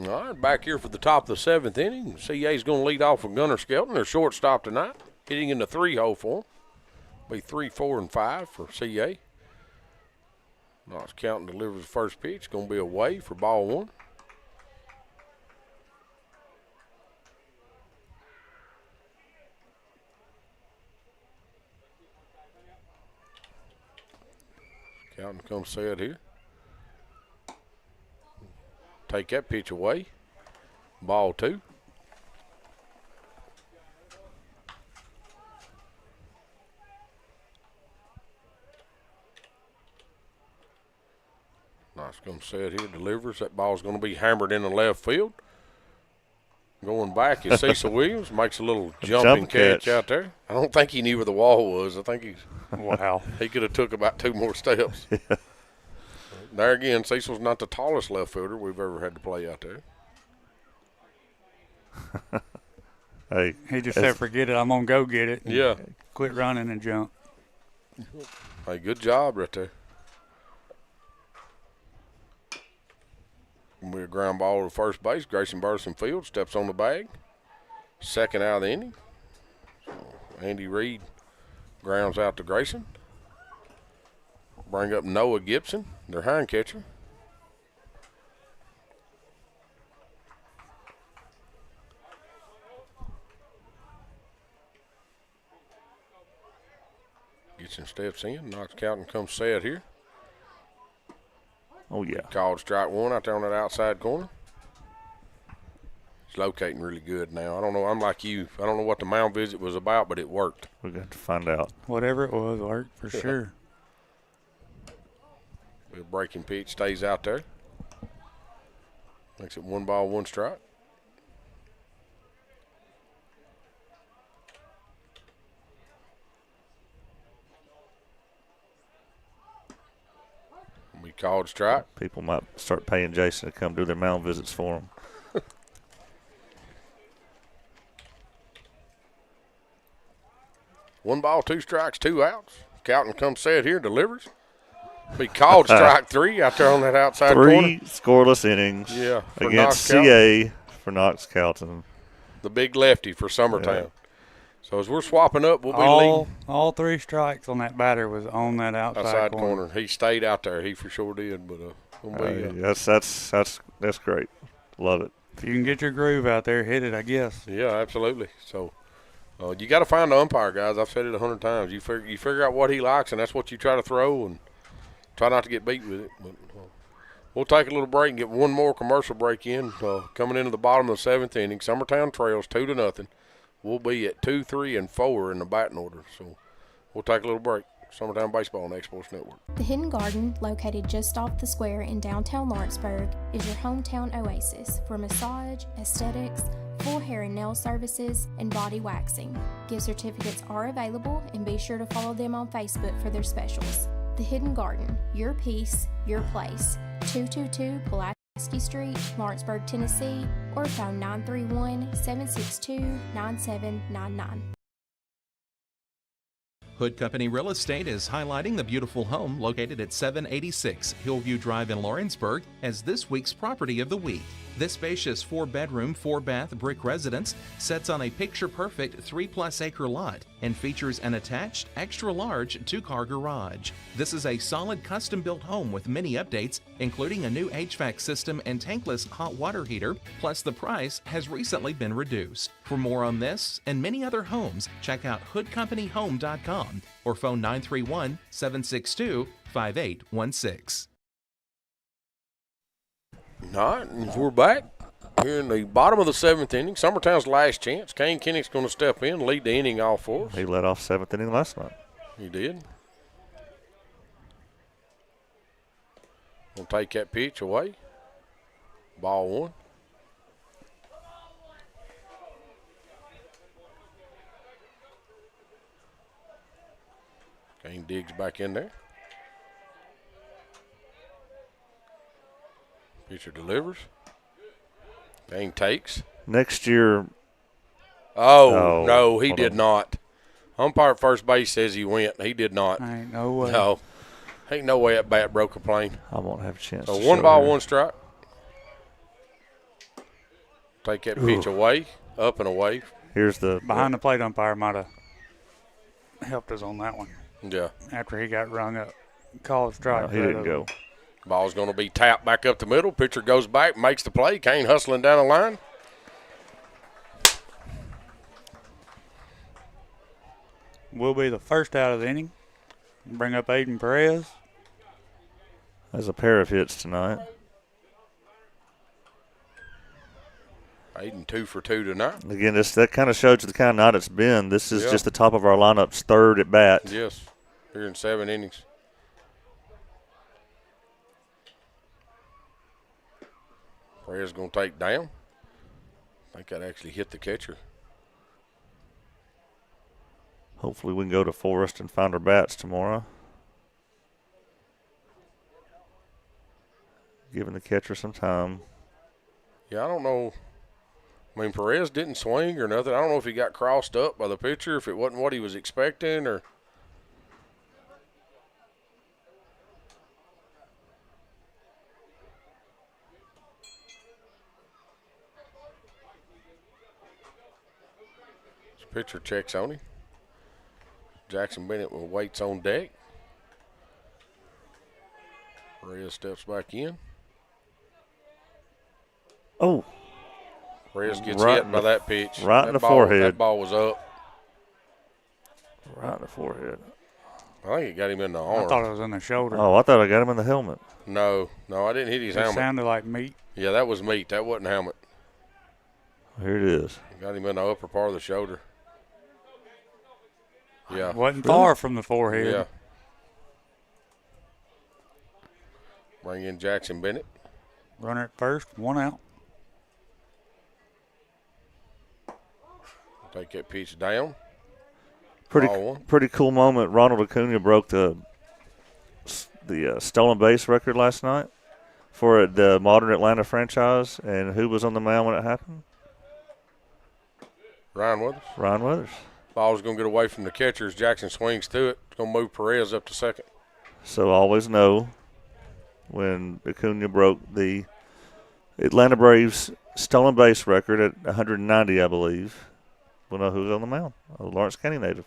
All right, back here for the top of the 7th inning. CA's going to lead off with Gunnar Skelton, their shortstop tonight, hitting in the 3-hole for them. Be 3, 4, and 5 for CA. Knox counting delivers the first pitch. Going to be away for ball 1. Counting comes set here. Take that pitch away. Ball 2. Nice come set here, delivers. That ball's going to be hammered in the left field. Going back is Cecil Williams, makes a little jumping catch out there. I don't think he knew where the wall was. I think he could have took about 2 more steps. There again, Cecil's not the tallest left fielder we've ever had to play out there. Hey, he just said, forget it, I'm going to go get it. Yeah. Quit running and jump. Hey, good job right there. Gonna be a ground ball to first base. Grayson Burleson Field steps on the bag. 2nd out of the inning. So Andy Reed grounds out to Grayson. Bring up Noah Gibson, their hind catcher. Gibson steps in, Knox Counting comes set here. Oh, yeah. Called strike 1 out there on that outside corner. He's locating really good now. I don't know. I'm like you. I don't know what the mound visit was about, but it worked. We're going to find out. Whatever it was, worked for sure. The breaking pitch stays out there. Makes it 1 ball, 1 strike. We called strike. People might start paying Jason to come do their mound visits for them. 1 ball, 2 strikes, 2 outs. Calton comes set here, delivers. Be called strike 3 out there on that outside corner. 3 scoreless innings. Yeah, against CA for Knox Calton. The big lefty for Summertown. Yeah. So as we're swapping up, we'll be leading. All 3 strikes on that batter was on that outside corner. He stayed out there. He for sure did. But that's great. Love it. If you can get your groove out there, hit it, I guess. Yeah, absolutely. So you got to find the umpire, guys. I've said it 100 times. You figure out what he likes, and that's what you try to throw, and try not to get beat with it. But we'll take a little break and get one more commercial break in. Coming into the bottom of the 7th inning, Summertown trails 2-0. We'll be at 2, 3, and 4 in the batting order. So we'll take a little break. Summertown Baseball on X-Sports Network. The Hidden Garden, located just off the square in downtown Lawrenceburg, is your hometown oasis for massage, aesthetics, full hair and nail services, and body waxing. Gift certificates are available, and be sure to follow them on Facebook for their specials. The Hidden Garden, your peace, your place. 222 Pulaski Street, Lawrenceburg, Tennessee, or phone 931-762-9799. Hood Company Real Estate is highlighting the beautiful home located at 786 Hillview Drive in Lawrenceburg as this week's property of the week. This spacious 4-bedroom, 4-bath brick residence sits on a picture-perfect 3+ acre lot and features an attached, extra-large 2-car garage. This is a solid custom-built home with many updates, including a new HVAC system and tankless hot water heater, plus the price has recently been reduced. For more on this and many other homes, check out hoodcompanyhome.com or phone 931-762-5816. All right, and we're back here in the bottom of the 7th inning. Summertown's last chance. Kane Kennick's going to step in, lead the inning off for us. He led off 7th inning last night. He did. Going to take that pitch away. Ball 1. Kane digs back in there. Pitcher delivers. Kane takes. Next year. Oh no, he did not. Umpire at first base says he went. He did not. Ain't no way. No. Ain't no way that bat broke a plane. I won't have a chance. So 1 ball, 1 strike. Take that pitch away, up and away. Here's the behind the plate umpire might have helped us on that one. Yeah. After he got rung up, called strike. No, he didn't go. Ball's going to be tapped back up the middle. Pitcher goes back, makes the play. Kane hustling down the line. Will be the first out of the inning. Bring up Aiden Perez. There's a pair of hits tonight. Aiden 2 for 2 tonight. Again, that kind of shows you the kind of night it's been. This is just the top of our lineup's 3rd at bat. Yes, here in 7 innings. Perez going to take down. I think that actually hit the catcher. Hopefully we can go to Forest and find our bats tomorrow. Giving the catcher some time. Yeah, I don't know. I mean, Perez didn't swing or nothing. I don't know if he got crossed up by the pitcher, if it wasn't what he was expecting, or. Pitcher checks on him. Jackson Bennett waits on deck. Perez steps back in. Oh. Perez gets hit by that pitch. Right in the forehead. That ball was up. Right in the forehead. I think it got him in the arm. I thought it was in the shoulder. Oh, I thought I got him in the helmet. No, I didn't hit his helmet. It sounded like meat. Yeah, that was meat. That wasn't helmet. Here it is. Got him in the upper part of the shoulder. Yeah. Wasn't far from the forehead. Yeah. Bring in Jackson Bennett. Runner at first, 1 out. Take that pitch down. Pretty cool moment. Ronald Acuna broke the stolen base record last night for the Modern Atlanta franchise. And who was on the mound when it happened? Ryan Weathers. Ryan Weathers. Ball's going to get away from the catcher as Jackson swings to it. It's going to move Perez up to second. So always know when Acuna broke the Atlanta Braves stolen base record at 190, I believe, we'll know who's on the mound, a Lawrence County native.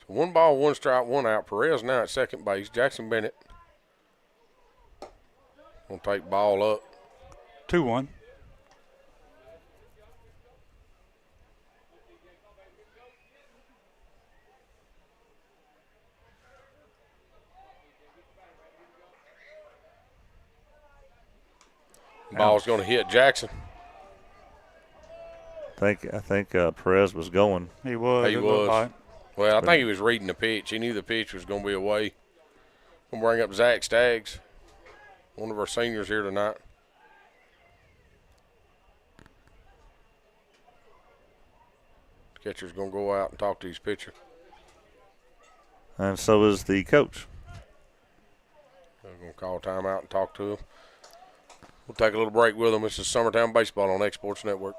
So 1 ball, 1 strike, 1 out. Perez now at second base. Jackson Bennett going to take ball up. 2-1. Ball's going to hit Jackson. I think Perez was going. He was. He was. Well, I think he was reading the pitch. He knew the pitch was going to be away. Going to bring up Zach Staggs, one of our seniors here tonight. The catcher's going to go out and talk to his pitcher. And so is the coach. They're going to call timeout and talk to him. We'll take a little break with them. This is Summertown Baseball on X Sports Network.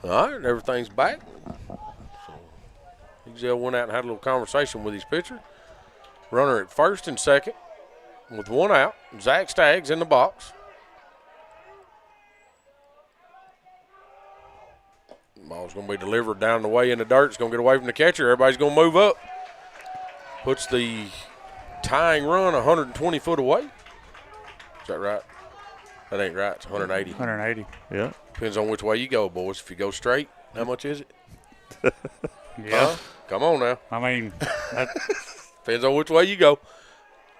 All right, everything's back. So Exel went out and had a little conversation with his pitcher. Runner at first and second with 1 out. Zach Staggs in the box. Ball's going to be delivered down the way in the dirt. It's going to get away from the catcher. Everybody's going to move up. Puts the tying run 120 foot away. Is that right? That ain't right. It's 180. 180. Yeah. Depends on which way you go, boys. If you go straight, how much is it? Yeah. Come on now. I mean, that depends on which way you go.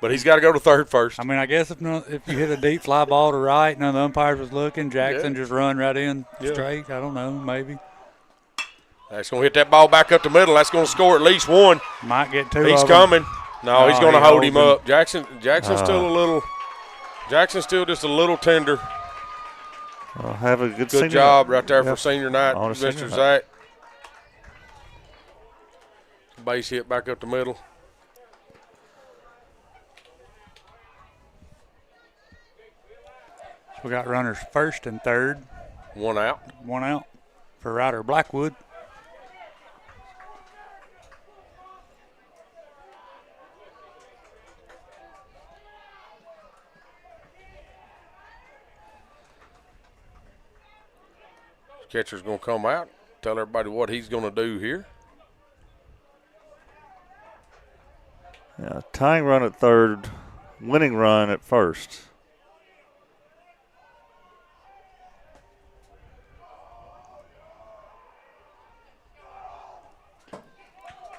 But he's got to go to third first. I mean, I guess if you hit a deep fly ball to right, none of the umpires was looking, Jackson just run right in straight. I don't know, maybe. That's going to hit that ball back up the middle. That's going to score at least 1. Might get 2. He's coming. No, he's going to hold him up. Jackson's still a little. Jackson's still just a little tender. Have a good job right there for senior night, Mr. Zach. Base hit back up the middle. So we got runners first and third. 1 out. 1 out for Ryder Blackwood. Catcher's going to come out, tell everybody what he's going to do here. Yeah, tying run at third, winning run at first.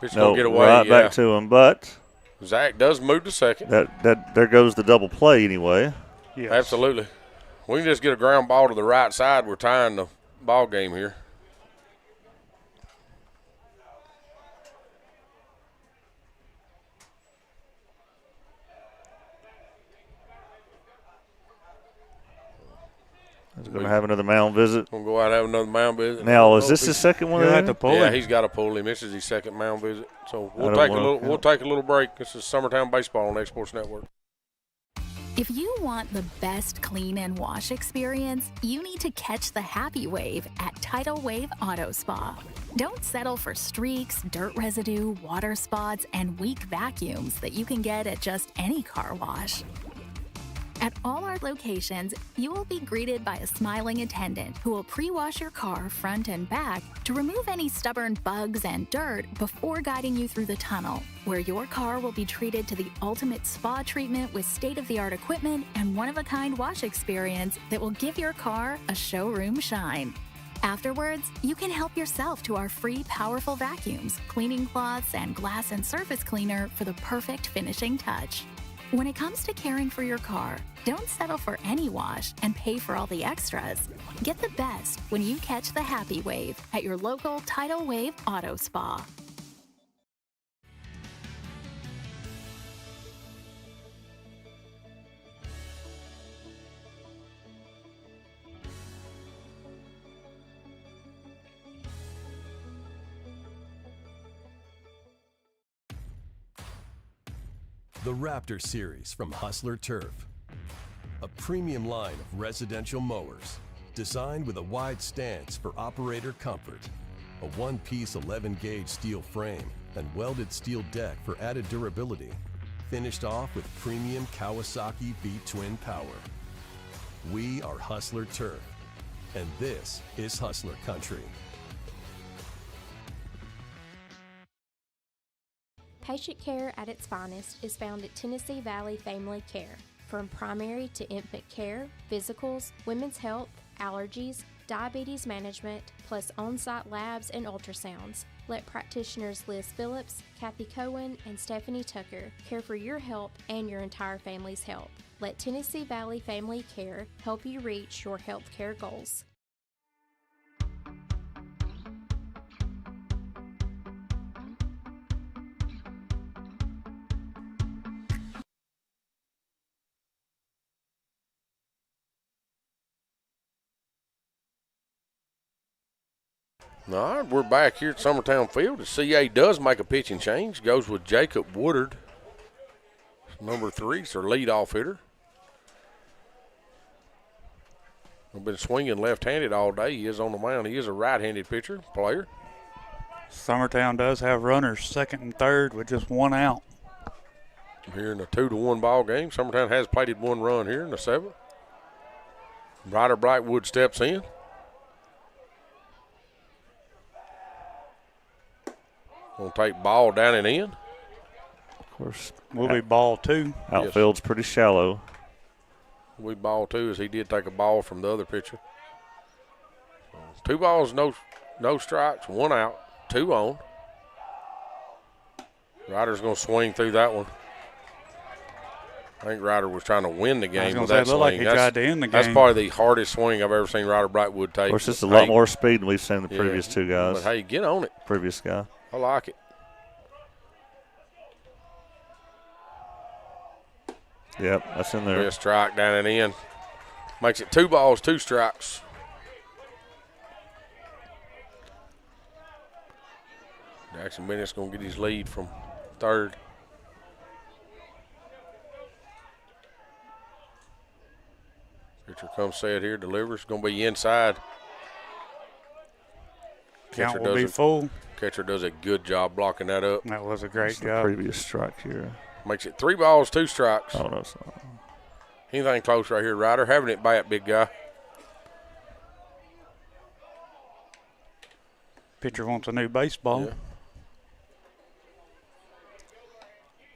Pitch going to get away. Right back to him, but Zach does move to second. There goes the double play anyway. Yes. Absolutely. We can just get a ground ball to the right side. We're tying the ball game here. He's going to have another mound visit. Going to go out and have another mound visit. Now, is this his second one? Yeah, he's got to pull him. This is his second mound visit. So we'll take a little break. This is Summertown Baseball on X Sports Network. If you want the best clean and wash experience, you need to catch the happy wave at Tidal Wave Auto Spa. Don't settle for streaks, dirt residue, water spots, and weak vacuums that you can get at just any car wash. At all our locations, you will be greeted by a smiling attendant who will pre-wash your car front and back to remove any stubborn bugs and dirt before guiding you through the tunnel, where your car will be treated to the ultimate spa treatment with state-of-the-art equipment and one-of-a-kind wash experience that will give your car a showroom shine. Afterwards, you can help yourself to our free powerful vacuums, cleaning cloths, and glass and surface cleaner for the perfect finishing touch. When it comes to caring for your car, don't settle for any wash and pay for all the extras. Get the best when you catch the Happy Wave at your local Tidal Wave Auto Spa. The Raptor Series from Hustler Turf. A premium line of residential mowers designed with a wide stance for operator comfort. A one-piece 11-gauge steel frame and welded steel deck for added durability. Finished off with premium Kawasaki V-twin power. We are Hustler Turf, and this is Hustler Country. Patient care at its finest is found at Tennessee Valley Family Care. From primary to infant care, physicals, women's health, allergies, diabetes management, plus on-site labs and ultrasounds. Let practitioners Liz Phillips, Kathy Cohen, and Stephanie Tucker care for your health and your entire family's health. Let Tennessee Valley Family Care help you reach your health care goals. All right, we're back here at Summertown Field. The CA does make a pitching change. Goes with Jacob Woodard. Number 3 is their leadoff hitter. I've been swinging left-handed all day. He is on the mound. He is a right-handed player. Summertown does have runners second and third with just one out. Here in a 2-1 ball game. Summertown has plated one run here in the 7th. Ryder Brightwood steps in. Gonna take ball down and in. Of course. Will be ball 2. Outfield's pretty shallow. We ball 2 as he did take a ball from the other pitcher. 2 balls, no strikes, 1 out, 2 on. Ryder's gonna swing through that one. I think Ryder was trying to win the game with that swing. Like he tried to end the game. That's probably the hardest swing I've ever seen Ryder Brightwood take. Of course, it's a lot more speed than we've seen the previous 2 guys. But hey, get on it. Previous guy. I like it. Yep, that's in there. Strike down and in. Makes it 2 balls, 2 strikes. Jackson Bennett's going to get his lead from third. Pitcher comes set here, delivers. Going to be inside. Count will be full. Catcher does a good job blocking that up. That was a great job. Previous strike here. Makes it 3 balls, 2 strikes. Oh, no, it's not. Anything close right here, Ryder. Having it bat, big guy. Pitcher wants a new baseball. Yeah.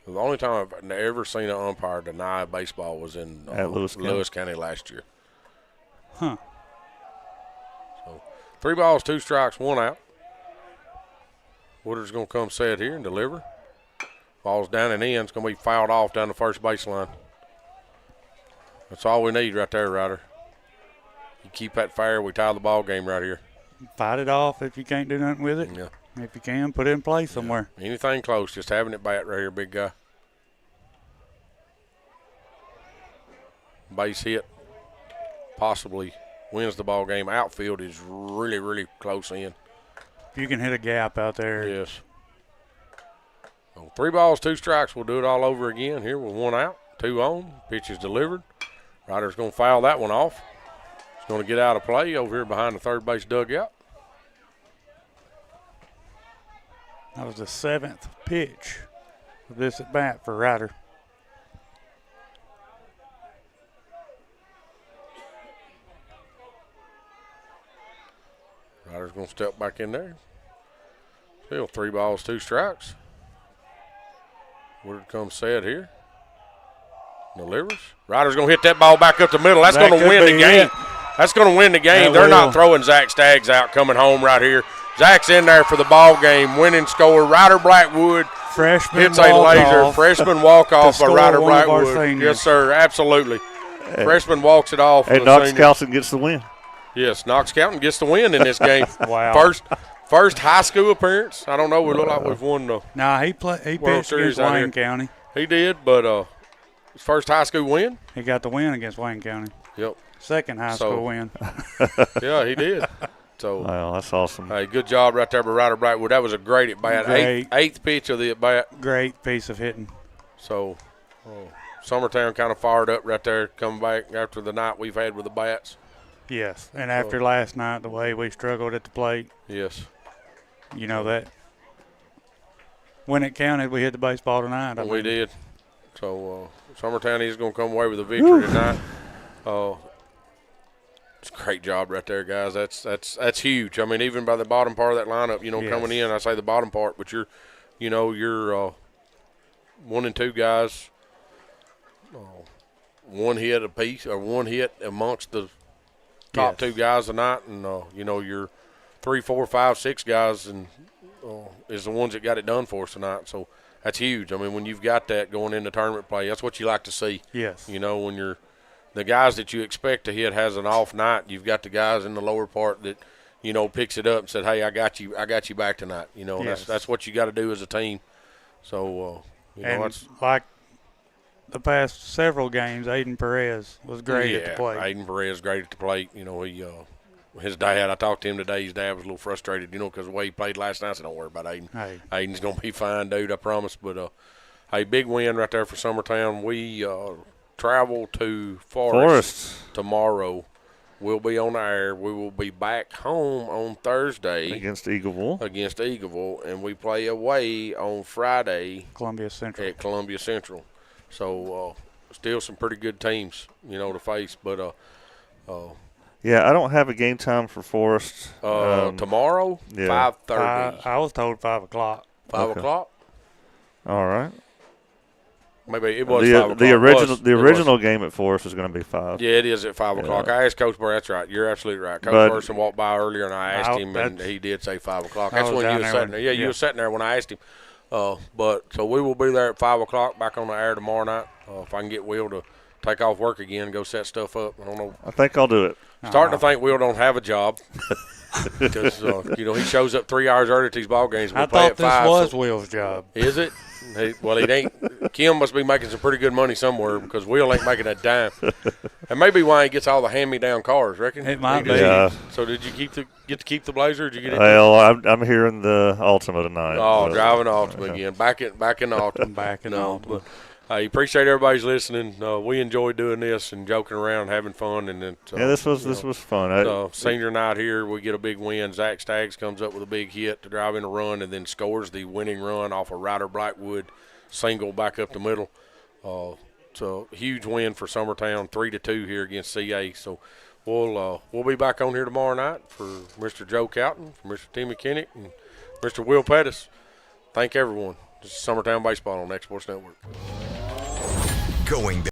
The only time I've ever seen an umpire deny baseball was in Lewis County last year. Huh. So 3 balls, 2 strikes, 1 out. Woodard's going to come set here and deliver. Ball's down and in. It's going to be fouled off down the first baseline. That's all we need right there, Ryder. You keep that fair, we tie the ball game right here. Fight it off if you can't do nothing with it. Yeah. If you can, put it in play somewhere. Yeah. Anything close, just having it bat right here, big guy. Base hit possibly wins the ball game. Outfield is really, really close in. If you can hit a gap out there. Yes. So 3 balls, 2 strikes. We'll do it all over again here with 1 out, 2 on. Pitch is delivered. Ryder's going to foul that one off. He's going to get out of play over here behind the third base dugout. That was the 7th pitch of this at bat for Ryder. Ryder's going to step back in there. Still 3 balls, 2 strikes. Woodard comes set here. Delivers. Ryder's going to hit that ball back up the middle. That's going to win the game. That's going to win the game. That They're not will. throwing Zach Staggs out coming home right here. Zach's in there for the ball game, winning score. Ryder Blackwood Freshman hits a laser. walk-off Freshman walk-off to by score Ryder one of our Blackwood. seniors. Yes, sir, absolutely. Freshman walks it off. And Knox Carlson gets the win. Yes, Knox County gets the win in this game. Wow. First high school appearance. I don't know. We look like we've won the Nah, he World pitched Series against out Wayne here. County. He did, but his first high school win. He got the win against Wayne County. Yep. Second high school win. Yeah, he did. So wow, that's awesome. Hey, good job right there by Ryder Blackwood. That was a great at bat. Great. Eighth pitch of the at bat. Great piece of hitting. So Summertown kind of fired up right there, coming back after the night we've had with the bats. Yes, and after last night, the way we struggled at the plate. Yes. You know that. When it counted, we hit the baseball tonight. I We mean. did. So Summertown is going to come away with a victory tonight. It's a great job right there, guys. That's huge. I mean, even by the bottom part of that lineup, Yes. coming in, I say the bottom part, but you're 1 and 2 guys, one hit apiece or one hit amongst the top 2 guys tonight, and your 3, 4, 5, 6 guys and is the ones that got it done for us tonight. So that's huge. I mean, when you've got that going into tournament play, that's what you like to see. Yes. When you're the guys that you expect to hit has an off night, you've got the guys in the lower part that picks it up and said, "Hey, I got you back tonight." Yes. That's what you got to do as a team. So And that's like the past several games, Aiden Perez was great at the plate. Aiden Perez great at the plate. He his dad, I talked to him today. His dad was a little frustrated, because the way he played last night. I said, "Don't worry about Aiden. Hey. Aiden's gonna be fine, dude. I promise." But hey, big win right there for Summertown. We travel to Forest tomorrow. We'll be on the air. We will be back home on Thursday against Eagleville, and we play away on Friday Columbia Central. at Columbia Central. So still some pretty good teams, to face. But yeah, I don't have a game time for Forest. Tomorrow, yeah. 5:30. I was told 5 o'clock. 5 o'clock. All right. Maybe it was 5 o'clock. The original game at Forest is going to be 5. Yeah, it is at 5 o'clock. I asked Coach Burr. That's right. You're absolutely right. Coach Burson walked by earlier, and I asked him, and he did say 5 o'clock. That's when you were sitting there. Yeah, you were sitting there when I asked him. But so we will be there at 5 o'clock, back on the air tomorrow night. If I can get Will to take off work again and go set stuff up. I don't know. I think I'll do it. Starting to think Will don't have a job because he shows up 3 hours early to these ball games. I thought this was Will's job. Is it? Well, it ain't. Kim must be making some pretty good money somewhere because Will ain't making a dime. And maybe why he gets all the hand-me-down cars, reckon? It might be. Yeah. So did you get to keep the Blazer? Or did you get it? Well, I'm hearing the Ultima tonight. Oh, so. Driving the Ultima again. Back in the Ultima. Back in the Ultima. But I appreciate everybody's listening. We enjoy doing this and joking around, having fun. And then, this was fun. Senior night here, we get a big win. Zach Staggs comes up with a big hit to drive in a run, and then scores the winning run off a Ryder Blackwood single back up the middle. It's a huge win for Summertown, 3-2 here against CA. So we'll be back on here tomorrow night for Mr. Joe Cowton, for Mr. Timmy Kinnick, and Mr. Will Pettis. Thank everyone. This is Summertown Baseball on X Sports Network. Going